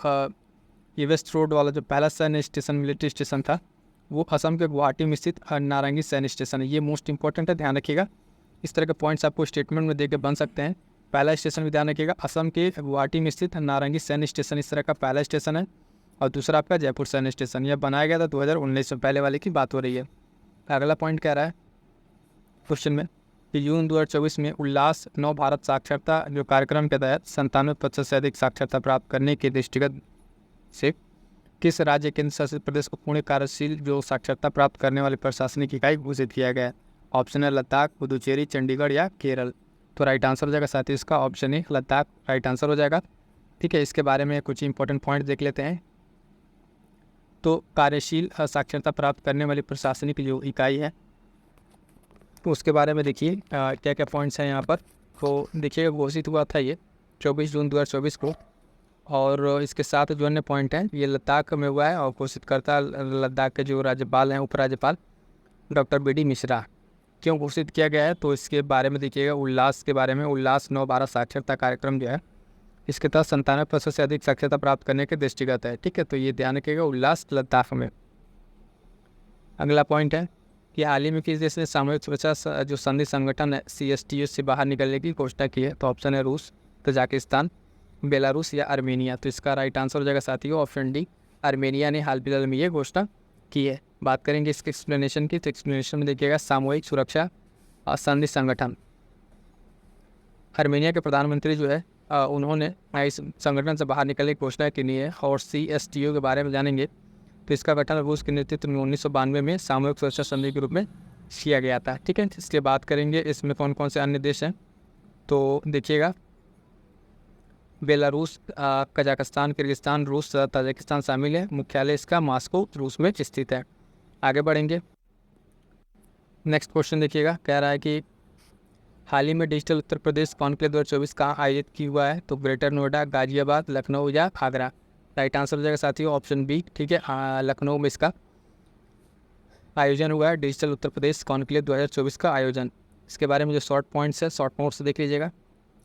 ये वेस्ट रोड वाला जो पहला सैन्य स्टेशन मिलिट्री स्टेशन था वो असम के गुवाहाटी में स्थित नारंगी सैन्य स्टेशन है। ये मोस्ट इंपॉर्टेंट है, ध्यान रखिएगा। इस तरह के पॉइंट्स आपको स्टेटमेंट में देके बन सकते हैं। पहला स्टेशन भी ध्यान रखिएगा, असम के गुवाहाटी में स्थित नारंगी सैन्य स्टेशन इस तरह का पहला स्टेशन है। और दूसरा आपका जयपुर सैन्य स्टेशन, यह बनाया गया था 2019 में, पहले वाले की बात हो रही है। अगला पॉइंट कह रहा है क्वेश्चन में कि जून 2024 में उल्लास नव भारत साक्षरता जो कार्यक्रम के तहत 97% से अधिक साक्षरता प्राप्त करने के दृष्टिगत से किस राज्य केंद्र शासित प्रदेश को पूर्ण कार्यशील जो साक्षरता प्राप्त करने वाली प्रशासनिक इकाई घोषित किया गया है। ऑप्शन है लद्दाख, पुदुचेरी, चंडीगढ़ या केरल। तो राइट आंसर हो जाएगा साथियों इसका option A Ladakh right answer हो जाएगा। ठीक है, इसके बारे में कुछ इंपॉर्टेंट पॉइंट देख लेते हैं। तो कार्यशील साक्षरता प्राप्त करने वाली प्रशासनिक जो इकाई है तो उसके बारे में देखिए क्या क्या पॉइंट्स हैं यहाँ पर। तो देखिए घोषित हुआ था ये 24 जून 2024 को, और इसके साथ जो अन्य पॉइंट हैं ये लद्दाख में हुआ है और घोषितकर्ता लद्दाख के जो राज्यपाल हैं उपराज्यपाल डॉक्टर BD मिश्रा। क्यों घोषित किया गया है तो इसके बारे में देखिएगा, उल्लास के बारे में, उल्लास नव भारत साक्षरता कार्यक्रम जो है इसके तहत 97% से अधिक साक्षरता प्राप्त करने के दृष्टिगत है। ठीक है, तो ये ध्यान रखिएगा, उल्लास लद्दाख में। अगला पॉइंट है कि हाल ही में किस देश ने सामूहिक सुरक्षा जो संधि संगठन है CSTO से बाहर निकलने की घोषणा की है। तो ऑप्शन है रूस, तजाकिस्तान, बेलारूस या आर्मेनिया। तो इसका राइट आंसर हो जाएगा साथियों ऑप्शन डी, आर्मेनिया ने हाल फिलहाल में ये घोषणा की है। बात करेंगे इसके एक्सप्लेनेशन की, तो एक्सप्लेनेशन में देखिएगा सामूहिक सुरक्षा संधि संगठन। आर्मेनिया के प्रधानमंत्री जो है उन्होंने इस संगठन से बाहर निकलने की घोषणा की है। और CSTO के बारे में जानेंगे तो इसका गठन रूस के नेतृत्व में 1992 में सामूहिक सुरक्षा संधि के रूप में किया गया था। ठीक है, इसके बात करेंगे इसमें कौन कौन से अन्य देश हैं। तो देखिएगा बेलारूस, कजाकिस्तान, किर्गिस्तान, रूस, ताजिकिस्तान शामिल है। मुख्यालय इसका मॉस्को रूस में स्थित है। आगे बढ़ेंगे, नेक्स्ट क्वेश्चन देखिएगा, कह रहा है कि हाल ही में डिजिटल उत्तर प्रदेश कॉन्क्लेव 2024 कहाँ आयोजित किया हुआ है। तो ग्रेटर नोएडा, गाजियाबाद, लखनऊ या आगरा। राइट आंसर हो जाएगा साथियों ऑप्शन बी। ठीक है, लखनऊ में इसका आयोजन हुआ है, डिजिटल उत्तर प्रदेश कॉन्क्लेव 2024 का आयोजन। इसके बारे में जो शॉर्ट पॉइंट्स है, शॉर्ट नोट्स देख लीजिएगा।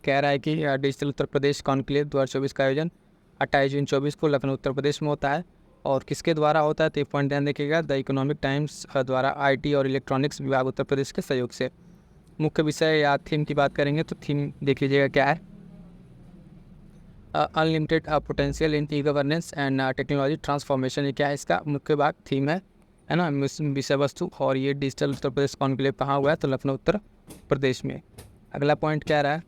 कह रहा है कि डिजिटल उत्तर प्रदेश कॉन्क्लेव 2024 का आयोजन 28 जून 2024 को लखनऊ उत्तर प्रदेश में होता है। और किसके द्वारा होता है तो एक पॉइंट ध्यान देखिएगा, द इकोनॉमिक टाइम्स द्वारा IT और इलेक्ट्रॉनिक्स विभाग उत्तर प्रदेश के सहयोग से। मुख्य विषय या थीम की बात करेंगे तो थीम देख लीजिएगा क्या है, unlimited potential in e-governance and technology transformation. ये क्या है, इसका मुख्य भाग थीम है ना, विषय वस्तु। और ये डिजिटल उत्तर प्रदेश कॉन्क्लेव कहाँ हुआ है तो लखनऊ उत्तर प्रदेश में। अगला पॉइंट क्या रहा है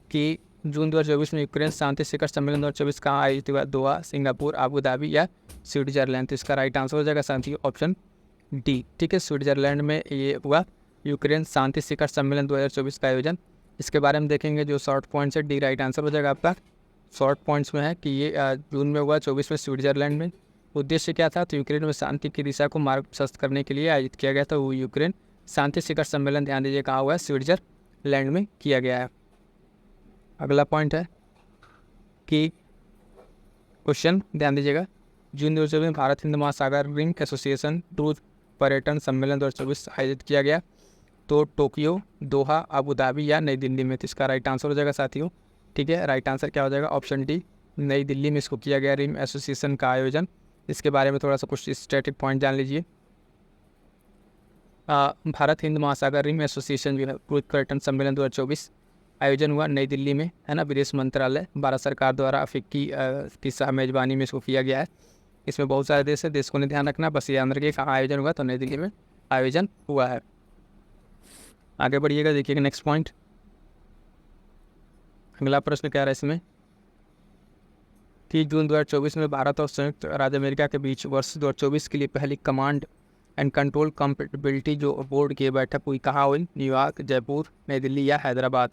कि जून 2024 में यूक्रेन शांति शिखर सम्मेलन 2024 कहाँ आयोजित हुआ, दोहा, सिंगापुर, आबू धाबी या स्विट्जरलैंड। तो इसका राइट आंसर हो जाएगा साथियों ऑप्शन डी। ठीक है, स्विट्जरलैंड में ये हुआ यूक्रेन शांति शिखर सम्मेलन 2024 का आयोजन। इसके बारे में देखेंगे जो शॉर्ट पॉइंट्स है, डी राइट आंसर हो जाएगा आपका। शॉर्ट पॉइंट्स में है कि ये जून में हुआ 24 में स्विट्जरलैंड में। उद्देश्य क्या था? तो यूक्रेन में शांति की दिशा को मार्ग प्रशस्त करने के लिए आयोजित किया गया था। वो यूक्रेन शांति शिखर सम्मेलन, ध्यान दीजिए कहाँ हुआ है? स्विट्जरलैंड में किया गया है। अगला पॉइंट है कि क्वेश्चन ध्यान दीजिएगा, जून 2024 में भारत हिंद महासागर रिंग एसोसिएशन टूर पर्यटन सम्मेलन 2024 आयोजित किया गया। तो टोक्यो, दोहा, अबू धाबी या नई दिल्ली में? तो इसका राइट आंसर हो जाएगा साथियों। ठीक है, राइट आंसर क्या हो जाएगा? ऑप्शन डी, नई दिल्ली में इसको किया गया रिम एसोसिएशन का आयोजन। इसके बारे में थोड़ा सा कुछ स्टैटिक पॉइंट जान लीजिए। भारत हिंद महासागर रिम एसोसिएशन जो है टूर पर्यटन सम्मेलन 2024 आयोजन हुआ नई दिल्ली में, है ना। विदेश मंत्रालय, भारत सरकार द्वारा अफ्रीकी की सह मेजबानी में इसको किया गया है। इसमें बहुत सारे देश है, देश को नहीं ध्यान रखना, बस ये अंदर के कहाँ आयोजन हुआ? तो नई दिल्ली में आयोजन हुआ है। आगे बढ़िएगा, देखिएगा नेक्स्ट पॉइंट। अगला प्रश्न क्या रहा है इसमें? 30 जून 2024 में भारत और संयुक्त राज्य अमेरिका के बीच वर्ष 2024 के लिए पहली कमांड एंड कंट्रोल कंपेटिबिलिटी जो बोर्ड की बैठक हुई, कहाँ हुई? न्यूयॉर्क, जयपुर, नई दिल्ली या हैदराबाद?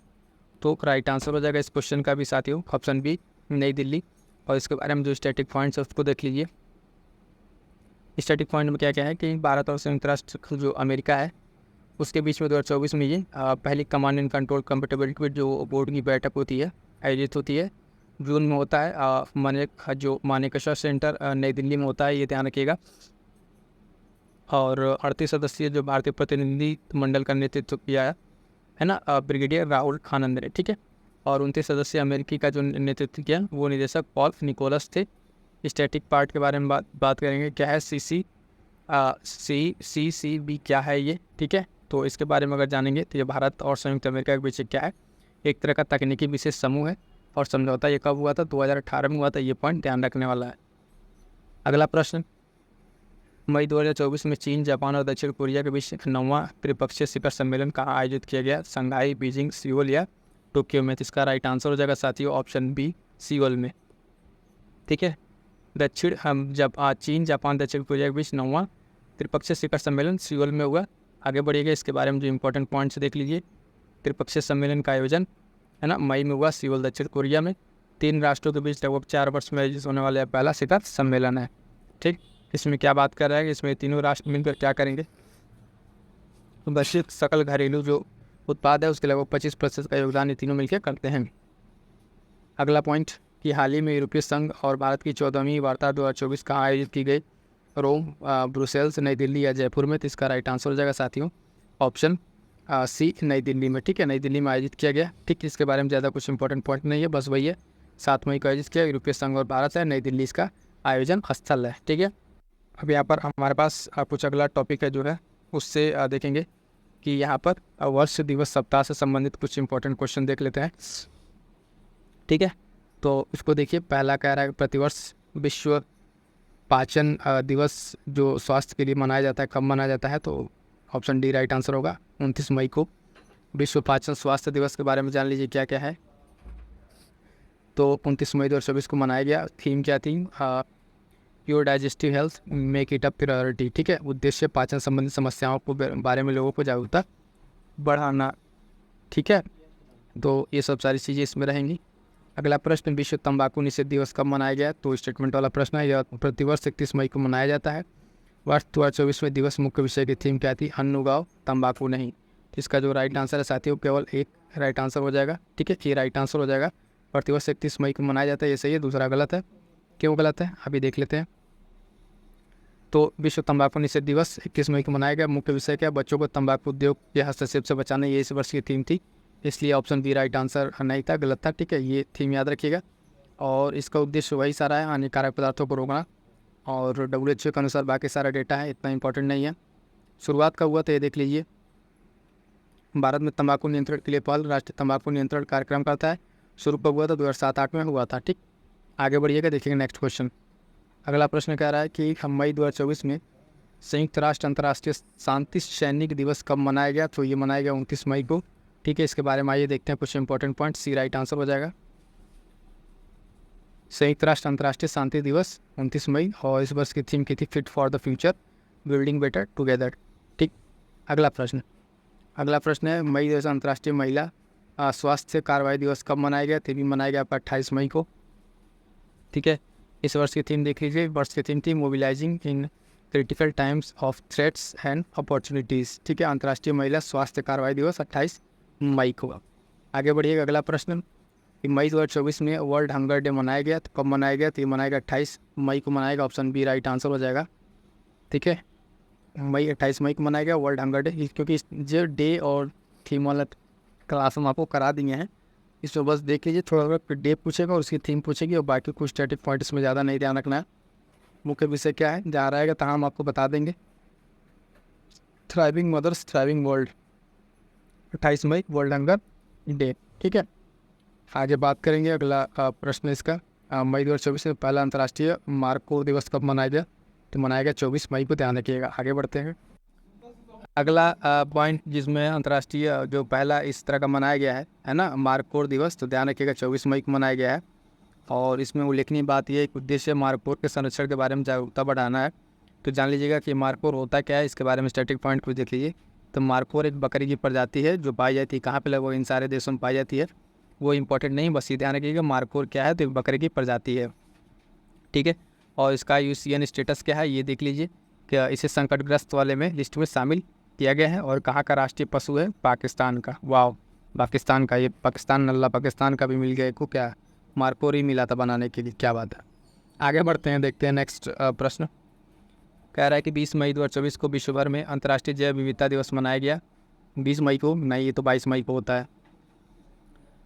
तो राइट आंसर हो जाएगा इस क्वेश्चन का भी साथियों ऑप्शन बी, नई दिल्ली। और इसके बारे में जो स्टैटिक पॉइंट्स है उसको देख लीजिए। स्टैटिक पॉइंट में क्या क्या है कि भारत और संयुक्त राष्ट्र जो अमेरिका है उसके बीच में 2024 में ये पहली कमांड एंड कंट्रोल कंपेटिबिलिटी जो बोर्ड की बैठक होती है, आयोजित होती है, जून में होता है। जो मानेकशा सेंटर नई दिल्ली में होता है, ये ध्यान रखिएगा। और 38 सदस्यीय जो भारतीय प्रतिनिधि मंडल का नेतृत्व किया है ना ब्रिगेडियर राहुल खानंद ने, ठीक है। और 29 सदस्यीय अमेरिकी का जो नेतृत्व किया वो निदेशक पॉल निकोलस थे। स्टैटिक पार्ट के बारे में बात करेंगे, क्या है CCB क्या है ये, ठीक है। तो इसके बारे में अगर जानेंगे तो ये भारत और संयुक्त अमेरिका के बीच क्या है? एक तरह का तकनीकी विशेष समूह है। और समझौता ये कब हुआ था? 2018 में हुआ था। ये पॉइंट ध्यान रखने वाला है। अगला प्रश्न, मई 2024 में चीन, जापान और दक्षिण कोरिया के बीच 9वां त्रिपक्षीय शिखर सम्मेलन कहाँ आयोजित किया गया? शंघाई, बीजिंग, सियोल या टोक्यो में? तो इसका राइट आंसर हो जाएगा साथियों ऑप्शन बी, सियोल में, ठीक है। चीन, जापान, दक्षिण कोरिया के बीच 9वां त्रिपक्षीय शिखर सम्मेलन सियोल में हुआ। आगे बढ़िएगा, इसके बारे में जो इंपॉर्टेंट पॉइंट्स देख लीजिए। त्रिपक्षीय सम्मेलन का आयोजन, है ना, मई में हुआ, सियोल, दक्षिण कोरिया में। 3 राष्ट्रों के बीच लगभग 4 वर्ष में आयोजित होने वाला पहला शिखर सम्मेलन है, ठीक। इसमें क्या बात कर रहा है कि इसमें तीनों राष्ट्र मिलकर क्या करेंगे? तो वैश्विक सकल घरेलू जो उत्पाद है उसके लगभग 25% का योगदान ये तीनों मिलकर करते हैं। अगला पॉइंट कि हाल ही में यूरोपीय संघ और भारत की 14वीं वार्ता 2024 कहाँ आयोजित की गई? रोम, ब्रुसेल्स, नई दिल्ली या जयपुर में? तो इसका राइट आंसर हो जाएगा साथियों ऑप्शन सी, नई दिल्ली में, ठीक है। नई दिल्ली में आयोजित किया गया, ठीक। इसके बारे में ज़्यादा कुछ इंपॉर्टेंट पॉइंट नहीं है, बस वही है 7 मई को आयोजित किया, यूरोपीय संघ और भारत है, नई दिल्ली इसका आयोजन स्थल है, ठीक है। अब यहाँ पर हमारे पास कुछ अगला टॉपिक है जो है उससे देखेंगे कि यहाँ पर वर्ष दिवस सप्ताह से संबंधित कुछ इंपॉर्टेंट क्वेश्चन देख लेते हैं, ठीक है। तो इसको देखिए, पहला कह रहा है प्रतिवर्ष विश्व पाचन दिवस जो स्वास्थ्य के लिए मनाया जाता है, कब मनाया जाता है? तो ऑप्शन डी राइट आंसर होगा, 29 मई को विश्व पाचन स्वास्थ्य दिवस के बारे में जान लीजिए क्या क्या है। तो 29 मई 2024 को मनाया गया। थीम क्या थी? Your digestive health, make it a priority, ठीक है। उद्देश्य पाचन संबंधी समस्याओं को बारे में लोगों को जागरूकता बढ़ाना, ठीक है। तो ये सब सारी चीज़ें इसमें रहेंगी। अगला प्रश्न, विश्व तंबाकू निषेध दिवस कब मनाया गया? तो स्टेटमेंट वाला प्रश्न है। यह प्रतिवर्ष 31 मई को मनाया जाता है। वर्ष 2024 दिवस मुख्य विषय की थीम क्या थी? अन्न उगाओ, तंबाकू नहीं। इसका जो राइट आंसर है साथियों केवल एक राइट आंसर हो जाएगा, ठीक है। ये राइट आंसर हो जाएगा, प्रतिवर्ष 31 मई को मनाया जाता है, ये सही है। दूसरा गलत है। क्यों गलत है अभी देख लेते हैं। तो विश्व तंबाकू निषेध दिवस 21 मई को मनाया गया। मुख्य विषय क्या? बच्चों को तंबाकू उद्योग के हस्तक्षेप से बचाना, ये इस वर्ष की थीम थी, इसलिए ऑप्शन बी राइट आंसर नहीं था, गलत था, ठीक है। ये थीम याद रखिएगा। और इसका उद्देश्य वही सारा है, हानिकारक पदार्थों को रोकना। और WHO के अनुसार बाकी सारा डेटा है, इतना इंपॉर्टेंट नहीं है। शुरुआत का हुआ तो ये देख लीजिए, भारत में तंबाकू नियंत्रण के लिए पहल राष्ट्रीय तंबाकू नियंत्रण कार्यक्रम करता है। शुरू कब हुआ था? 2007-8 में हुआ था, ठीक। आगे बढ़िएगा, देखिएगा नेक्स्ट क्वेश्चन। अगला प्रश्न कह रहा है कि मई 2024 में संयुक्त राष्ट्र अंतर्राष्ट्रीय शांति सैनिक दिवस कब मनाया गया? तो ये मनाया गया 29 मई को, ठीक है। इसके बारे में आइए देखते हैं कुछ इंपॉर्टेंट पॉइंट। सी राइट आंसर हो जाएगा, संयुक्त राष्ट्र अंतर्राष्ट्रीय शांति दिवस 29 मई। और इस वर्ष की थीम की थी fit for the future, building better together, ठीक। अगला प्रश्न है, मई दिवस अंतर्राष्ट्रीय महिला स्वास्थ्य कार्रवाई दिवस कब मनाया गया? तो भी मनाया गया आपका 28 मई को, ठीक है। इस वर्ष की थीम देख लीजिए, वर्ष की थीम थी mobilising in critical times of threats and opportunities. ठीक है, अंतर्राष्ट्रीय महिला स्वास्थ्य कार्रवाई दिवस 28 मई को। आगे बढ़िएगा, अगला प्रश्न कि मई 2024 में वर्ल्ड हंगर डे मनाया गया, तो कब मनाया गया? तो ये मनाएगा 28 मई को मनाएगा, ऑप्शन बी राइट आंसर हो जाएगा। ठीक है, मई 28 मई को मनाया गया वर्ल्ड हंगर डे, क्योंकि जो डे और थीम वाला क्लास हम आपको करा दिए हैं, इसमें बस देख लीजिए, थोड़ा थोड़ा डे पूछेगा और उसकी थीम पूछेगी और बाकी कुछ स्टैटिक पॉइंट इसमें ज़्यादा नहीं ध्यान रखना है। मुख्य विषय क्या है, जहाँ रहेगा तहाँ हम आपको बता देंगे। थ्राइविंग मदर्स थ्राइविंग वर्ल्ड, 28 मई वर्ल्ड हंगर डे। ठीक है, आगे बात करेंगे, अगला प्रश्न इसका मई 2024 में पहला अंतर्राष्ट्रीय मार्कोर दिवस कब मनाया गया? तो मनाया गया 24 मई को, ध्यान रखिएगा। आगे बढ़ते हैं, अगला पॉइंट जिसमें अंतर्राष्ट्रीय जो पहला इस तरह का मनाया गया है ना, मार्कोर दिवस, तो ध्यान रखिएगा 24 मई को मनाया गया है। और इसमें उल्लेखनीय बात यह है कि उद्देश्य मार्कोर के संरक्षण के बारे में जागरूकता बढ़ाना है। तो जान लीजिएगा कि मार्कोर होता क्या है, इसके बारे में स्टैटिक पॉइंट कुछ देख लीजिए। तो मार्कोर एक बकरी की प्रजाति है जो पाई जाती है, कहाँ पे लगभग इन सारे देशों में पाई जाती है, वो इंपॉर्टेंट नहीं, बस ये ध्यान रखिएगा मार्कोर क्या है, तो एक बकरी की प्रजाति है। ठीक है, और इसका यूसीएन स्टेटस क्या है ये देख लीजिए, क्या इसे संकटग्रस्त वाले में लिस्ट में शामिल किया गया है। और कहाँ का राष्ट्रीय पशु है? पाकिस्तान का। वाह, पाकिस्तान का, ये पाकिस्तान नल्ला पाकिस्तान का भी मिल गया को, क्या मार्कोर ही मिला था बनाने के लिए, क्या बात है। आगे बढ़ते हैं, देखते हैं नेक्स्ट प्रश्न। कह रहा है कि 20 मई 2024 को विश्व भर में अंतर्राष्ट्रीय जैव विविधता दिवस मनाया गया। 20 मई को नहीं, ये तो 22 मई को होता है।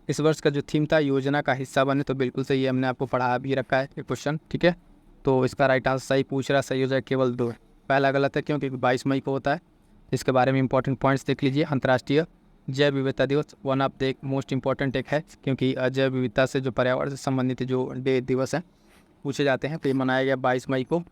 इस वर्ष का जो थीम था योजना का हिस्सा बने, तो बिल्कुल सही है, हमने आपको पढ़ा भी रखा है ये क्वेश्चन। ठीक है, तो इसका राइट आंसर सही पूछ रहा, सही हो जाए केवल 2, पहला गलत है क्योंकि 22 मई को होता है। इसके बारे में इंपॉर्टेंट पॉइंट्स देख लीजिए। अंतर्राष्ट्रीय जैव विविधता दिवस one of the most important एक है, क्योंकि जैव विविधता से जो पर्यावरण से संबंधित जो डे दिवस है पूछे जाते हैं। तो ये मनाया गया 22 मई को।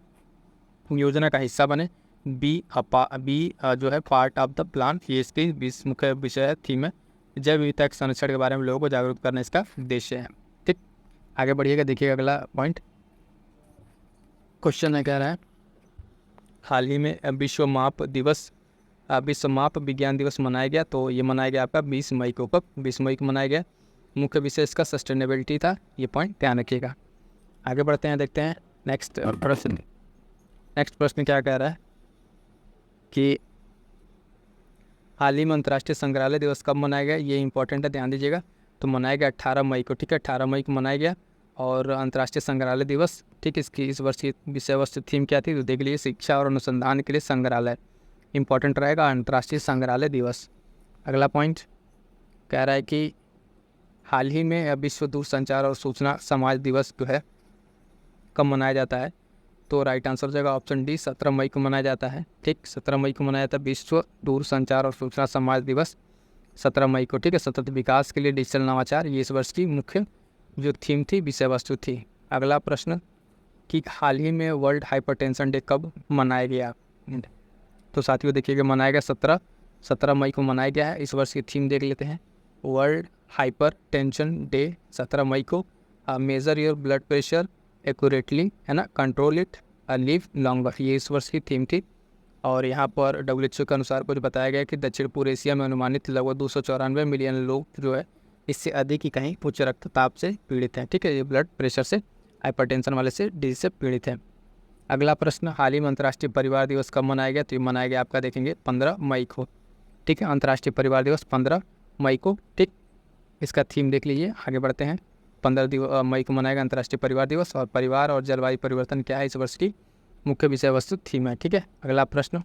योजना का हिस्सा बने, बी जो है पार्ट ऑफ द प्लान, ये इसकी 20 मुख्य विषय है, थीम है। जैव विविधता के संरक्षण के बारे में लोगों को जागरूक करना इसका उद्देश्य है। ठीक, आगे बढ़िएगा, देखिएगा अगला पॉइंट। क्वेश्चन है, कह रहा है हाल ही में विश्व माप विज्ञान दिवस मनाया गया, तो ये मनाया गया आपका 20 मई को। कब? 20 मई को मनाया गया। मुख्य विषय इसका सस्टेनेबिलिटी था, ये पॉइंट ध्यान रखिएगा। आगे बढ़ते हैं, देखते हैं नेक्स्ट प्रश्न। नेक्स्ट प्रश्न क्या कह रहा है कि हाल ही में अंतर्राष्ट्रीय संग्रहालय दिवस कब मनाया गया? ये इंपॉर्टेंट है, ध्यान दीजिएगा। तो मनाया गया 18 मई को। ठीक है, 18 मई को मनाया गया। और अंतर्राष्ट्रीय संग्रहालय दिवस, ठीक, इसकी इस वर्ष की विषय वस्तु थीम क्या थी? तो देख लीजिए, शिक्षा और अनुसंधान के लिए संग्रहालय इंपॉर्टेंट रहेगा, अंतर्राष्ट्रीय संग्रहालय दिवस। अगला पॉइंट कह रहा है कि हाल ही में विश्व दूरसंचार और सूचना समाज दिवस जो है कब मनाया जाता है? तो राइट आंसर हो जाएगा ऑप्शन डी, 17 मई को मनाया जाता है। ठीक, 17 मई को मनाया जाता है विश्व दूरसंचार और सूचना समाज दिवस, 17 मई को। ठीक है, सतत विकास के लिए डिजिटल नवाचार, ये इस वर्ष की मुख्य जो थीम थी, विषय वस्तु थी। अगला प्रश्न कि हाल ही में वर्ल्ड हाइपरटेंशन डे कब मनाया गया? तो साथियों देखिएगा, मनाया गया 17 मई को मनाया गया है। इस वर्ष की थीम देख लेते हैं, वर्ल्ड हाइपर टेंशन डे, 17 मई को। Major your blood pressure accurately, है ना, कंट्रोल इट, लिव लॉन्गर, ये इस वर्ष की थीम थी। और यहाँ पर WHO के अनुसार कुछ बताया गया कि दक्षिण पूर्व एशिया में अनुमानित लगभग 294 मिलियन लोग जो है इससे अधिक ही कहीं उच्च रक्तचाप से पीड़ित हैं। ठीक है, ये ब्लड प्रेशर से, हाइपरटेंशन वाले से, डिजीज से पीड़ित हैं। अगला प्रश्न, हाल ही में अंतर्राष्ट्रीय परिवार दिवस कब मनाया गया? तो ये मनाया गया आपका देखेंगे 15 मई को। ठीक है, अंतर्राष्ट्रीय परिवार दिवस 15 मई को। ठीक, इसका थीम देख लीजिए। आगे बढ़ते हैं, 15 मई को मनाएगा अंतर्राष्ट्रीय परिवार दिवस। और परिवार और जलवायु परिवर्तन क्या है इस वर्ष की मुख्य विषय वस्तु थीम है। ठीक है, अगला प्रश्न।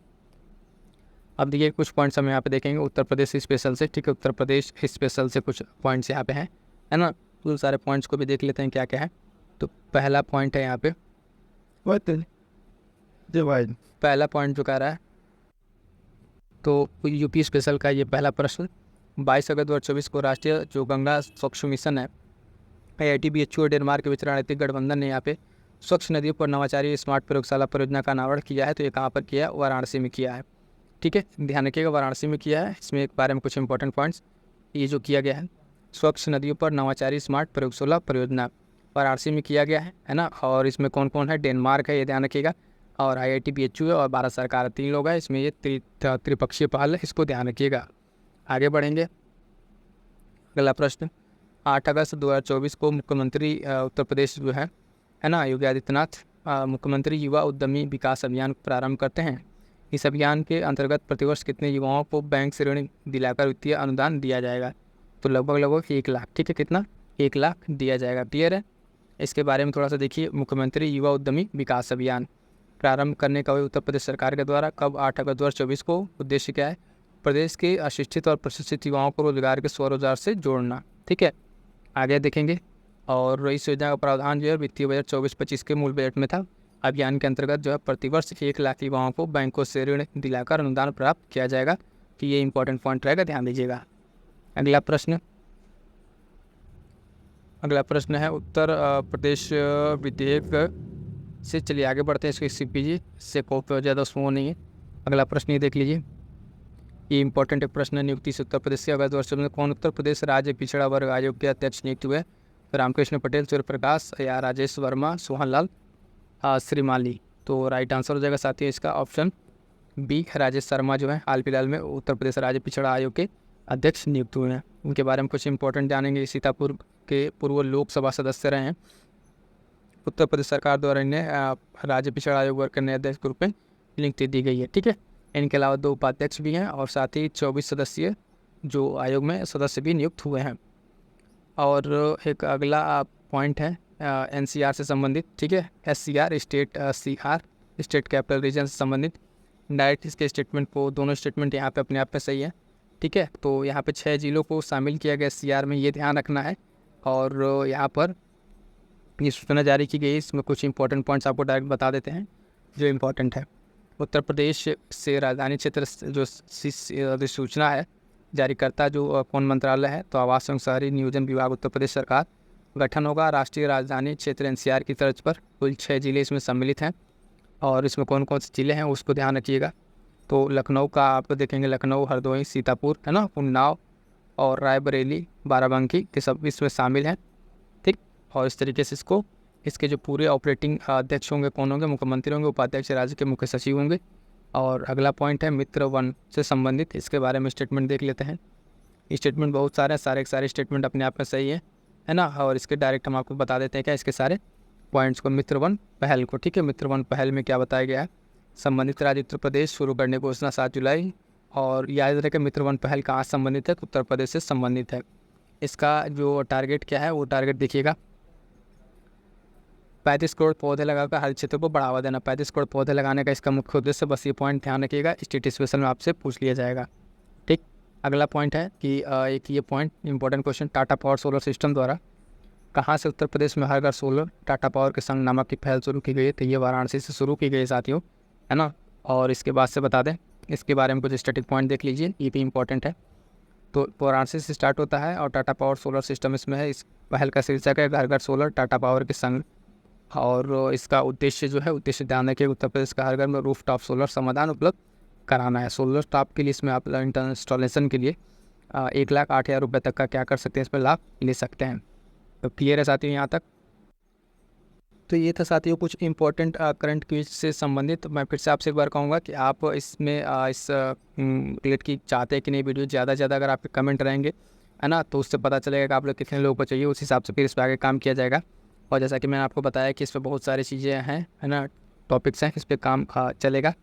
अब देखिए कुछ पॉइंट्स हम यहाँ पे देखेंगे उत्तर प्रदेश स्पेशल से। ठीक है, उत्तर प्रदेश स्पेशल से कुछ पॉइंट्स यहाँ पे हैं, है ना। तो सारे पॉइंट्स को भी देख लेते हैं क्या क्या है। तो पहला पॉइंट है यहाँ पे, पहला पॉइंट जो कह रहा है, तो यूपी स्पेशल का ये पहला प्रश्न, 22 अगस्त 2024 को राष्ट्रीय जो गंगा स्वच्छ मिशन है, IIT BHU और डेनमार्क के बीच रणनीतिक गठबंधन ने यहाँ पे स्वच्छ नदियों पर नवाचारी स्मार्ट प्रयोगशाला परियोजना का अनावरण किया है। तो ये कहाँ पर किया है? वाराणसी में किया है। ठीक है, ध्यान रखिएगा, वाराणसी में किया है। इसमें एक बारे में कुछ इंपॉर्टेंट पॉइंट्स, ये जो किया गया है स्वच्छ नदियों पर नवाचारी स्मार्ट प्रयोगशाला परियोजना वाराणसी में किया गया है ना। और इसमें कौन कौन है? डेनमार्क है, ये ध्यान रखिएगा, और IIT BHU है, और भारत सरकार, 3 लोग हैं इसमें। ये त्रिपक्षीय पहल है, इसको ध्यान रखिएगा। आगे बढ़ेंगे, अगला प्रश्न, 8 अगस्त 2024 को मुख्यमंत्री उत्तर प्रदेश जो है है ना, योगी आदित्यनाथ मुख्यमंत्री युवा उद्यमी विकास अभियान प्रारंभ करते हैं। इस अभियान के अंतर्गत प्रतिवर्ष कितने युवाओं को बैंक से ऋण दिलाकर वित्तीय अनुदान दिया जाएगा? तो लगभग 1 लाख। ठीक है, कितना? 1 लाख दिया जाएगा। क्लियर है? इसके बारे में थोड़ा सा देखिए। मुख्यमंत्री युवा उद्यमी विकास अभियान प्रारंभ करने का उत्तर प्रदेश सरकार के द्वारा कब? 8 अगस्त 2024 को। उद्देश्य क्या है? प्रदेश के अशिक्षित और प्रशिक्षित युवाओं को रोजगार के स्वरोजगार से जोड़ना। ठीक है, आगे देखेंगे। और इस योजना का प्रावधान जो है वित्तीय बजट 24-25 के मूल बजट में था। अभियान के अंतर्गत जो है प्रतिवर्ष 1 लाख युवाओं को बैंकों से ऋण दिलाकर अनुदान प्राप्त किया जाएगा। कि ये इंपॉर्टेंट पॉइंट रहेगा, ध्यान दीजिएगा। अगला प्रश्न है उत्तर प्रदेश विधेयक से। चलिए आगे बढ़ते हैं। इसको CPG से कॉपी ज़्यादा उसमें नहीं है। अगला प्रश्न ये देख लीजिए, ये इंपॉर्टेंट एक प्रश्न है। नियुक्ति से उत्तर प्रदेश के अगस्त वर्ष में कौन उत्तर प्रदेश राज्य पिछड़ा वर्ग आयोग के अध्यक्ष नियुक्त हुए? रामकृष्ण पटेल, सूर्यप्रकाश या राजेश वर्मा, सोहनलाल श्रीमाली। तो राइट आंसर हो जाएगा साथियों इसका ऑप्शन बी, राजेश शर्मा जो है हाल फिलहाल में उत्तर प्रदेश राज्य पिछड़ा आयोग के अध्यक्ष नियुक्त हुए हैं। उनके बारे में कुछ इंपॉर्टेंट जानेंगे। सीतापुर के पूर्व लोकसभा सदस्य रहे हैं। उत्तर प्रदेश सरकार द्वारा इन्हें राज्य पिछड़ा आयोग वर्ग के नए अध्यक्ष के रूप में नियुक्ति दी गई है। ठीक है, इनके अलावा 2 उपाध्यक्ष भी हैं और साथ ही 24 सदस्यीय जो आयोग में सदस्य भी नियुक्त हुए हैं। और एक अगला पॉइंट है NCR से संबंधित। ठीक है, SCR स्टेट कैपिटल रीजन से संबंधित। डायरेक्ट इसके स्टेटमेंट को, दोनों स्टेटमेंट यहाँ पे अपने आप में सही है। ठीक है, तो यहाँ पे 6 जिलों को शामिल किया गया SCR में, ये ध्यान रखना है। और यहाँ पर ये सूचना जारी की गई। इसमें कुछ इंपॉर्टेंट पॉइंट्स आपको डायरेक्ट बता देते हैं जो इम्पोर्टेंट है। उत्तर प्रदेश से राजधानी क्षेत्र जो अधिसूचना है जारीकर्ता जो कौन मंत्रालय है? तो आवास एवं शहरी नियोजन विभाग उत्तर प्रदेश सरकार। गठन होगा राष्ट्रीय राजधानी क्षेत्र NCR की तर्ज पर। कुल 6 जिले इसमें सम्मिलित हैं और इसमें कौन कौन से जिले हैं उसको ध्यान रखिएगा। तो लखनऊ का आपको देखेंगे, लखनऊ, हरदोई, सीतापुर, है ना, उन्नाव और रायबरेली, बाराबंकी, ये सब इसमें शामिल हैं। ठीक, और इस तरीके से इसके जो पूरे ऑपरेटिंग अध्यक्ष होंगे कौन होंगे? मुख्यमंत्री होंगे, उपाध्यक्ष राज्य के मुख्य सचिव होंगे। और अगला पॉइंट है मित्र वन से संबंधित। इसके बारे में स्टेटमेंट देख लेते हैं। स्टेटमेंट बहुत सारे हैं, सारे स्टेटमेंट अपने आप में सही है ना। और इसके डायरेक्ट हम आपको बता देते हैं क्या इसके सारे पॉइंट्स को। मित्र वन पहल को, ठीक है, मित्र वन पहल में क्या बताया गया है? संबंधित राज्य उत्तर प्रदेश शुरू करने की घोषणा 7 जुलाई। और याद रखें मित्र वन पहल कहाँ संबंधित है? उत्तर प्रदेश से संबंधित है। इसका जो टारगेट क्या है वो टारगेट देखिएगा, 35 करोड़ पौधे लगाकर हर क्षेत्र को बढ़ावा देना। 35 करोड़ पौधे लगाने का इसका मुख्य उद्देश्य, बस ये पॉइंट ध्यान रखिएगा। स्टेट स्पेशल में आपसे पूछ लिया जाएगा। ठीक, अगला पॉइंट है कि एक ये point important question, Tata power solar system द्वारा कहाँ से उत्तर प्रदेश में हर घर सोलर टाटा पावर के संग नामक की पहल शुरू की गई है? तो ये वाराणसी से शुरू की गई साथियों, है ना। और इसके बाद से बता दें इसके बारे में कुछ स्टैटिक पॉइंट देख लीजिए, ये भी इंपॉर्टेंट है। तो वाराणसी से स्टार्ट होता है और टाटा पावर सोलर सिस्टम इसमें है। इस पहल का शीर्षक है घर घर सोलर टाटा पावर के संग। और इसका उद्देश्य जो है, उद्देश्य ध्यान रखिए, उत्तर प्रदेश का हर घर में रूफ टॉप सोलर समाधान उपलब्ध कराना है। सोलर टॉप के लिए इसमें आप इंस्टॉलेशन के लिए 1,08,000 रुपये तक का क्या कर सकते हैं, इसमें लाभ ले सकते हैं। तो क्लियर है साथियों यहाँ तक? तो ये था साथियों कुछ इंपॉर्टेंट करंट क्विज से संबंधित। मैं फिर से आपसे एक बार कहूँगा कि आप इसमें इस रिलेट की चाहते हैं कि नहीं वीडियो ज़्यादा से ज़्यादा अगर आपके कमेंट रहेंगे, है ना, तो उससे पता चलेगा कि आप लोग कितने लोगों को चाहिए, उस हिसाब से फिर इस पर आगे काम किया जाएगा। और जैसा कि मैंने आपको बताया कि इस पर बहुत सारी चीज़ें हैं, है ना, टॉपिक्स हैं, इस पर काम चलेगा,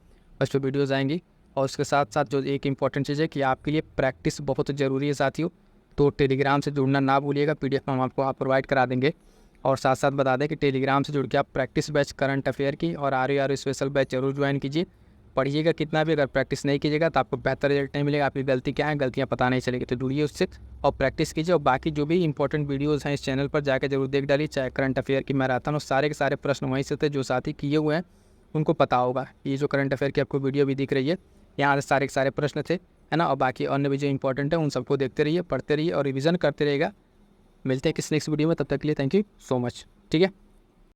इस पर वीडियोज़ आएंगी। और उसके साथ साथ जो एक इंपॉर्टेंट चीज़ है कि आपके लिए प्रैक्टिस बहुत ज़रूरी है साथियों। तो टेलीग्राम से जुड़ना ना भूलिएगा, PDF हम आपको प्रोवाइड करा देंगे। और साथ साथ बता दें कि टेलीग्राम से जुड़ के आप प्रैक्टिस बैच करंट अफेयर की और RU स्पेशल बैच जरूर ज्वाइन कीजिए। पढ़िएगा कितना भी, अगर प्रैक्टिस नहीं कीजिएगा तो आपको बेहतर रिजल्ट नहीं मिलेगा। आपकी गलती क्या है, गलतियाँ पता नहीं चलेगी। तो जुड़िए उससे और प्रैक्टिस कीजिए। और बाकी जो भी इंपॉर्टेंट वीडियोज़ हैं इस चैनल पर जाकर जरूर देख डालिए। चाहे करंट अफेयर की मैराथन, और सारे के सारे प्रश्न वहीं से थे जो साथी किए हुए हैं उनको पता होगा। ये जो करंट अफेयर की आपको वीडियो भी दिख रही है, यहाँ से सारे के सारे प्रश्न थे, है ना। और बाकी अन्य भी जो इंपॉर्टेंट है उन सबको देखते रहिए, पढ़ते रहिए और रिविज़न करते रहिएगा। मिलते हैं किस नेक्स्ट वीडियो में, तब तक के लिए थैंक यू सो मच। ठीक है।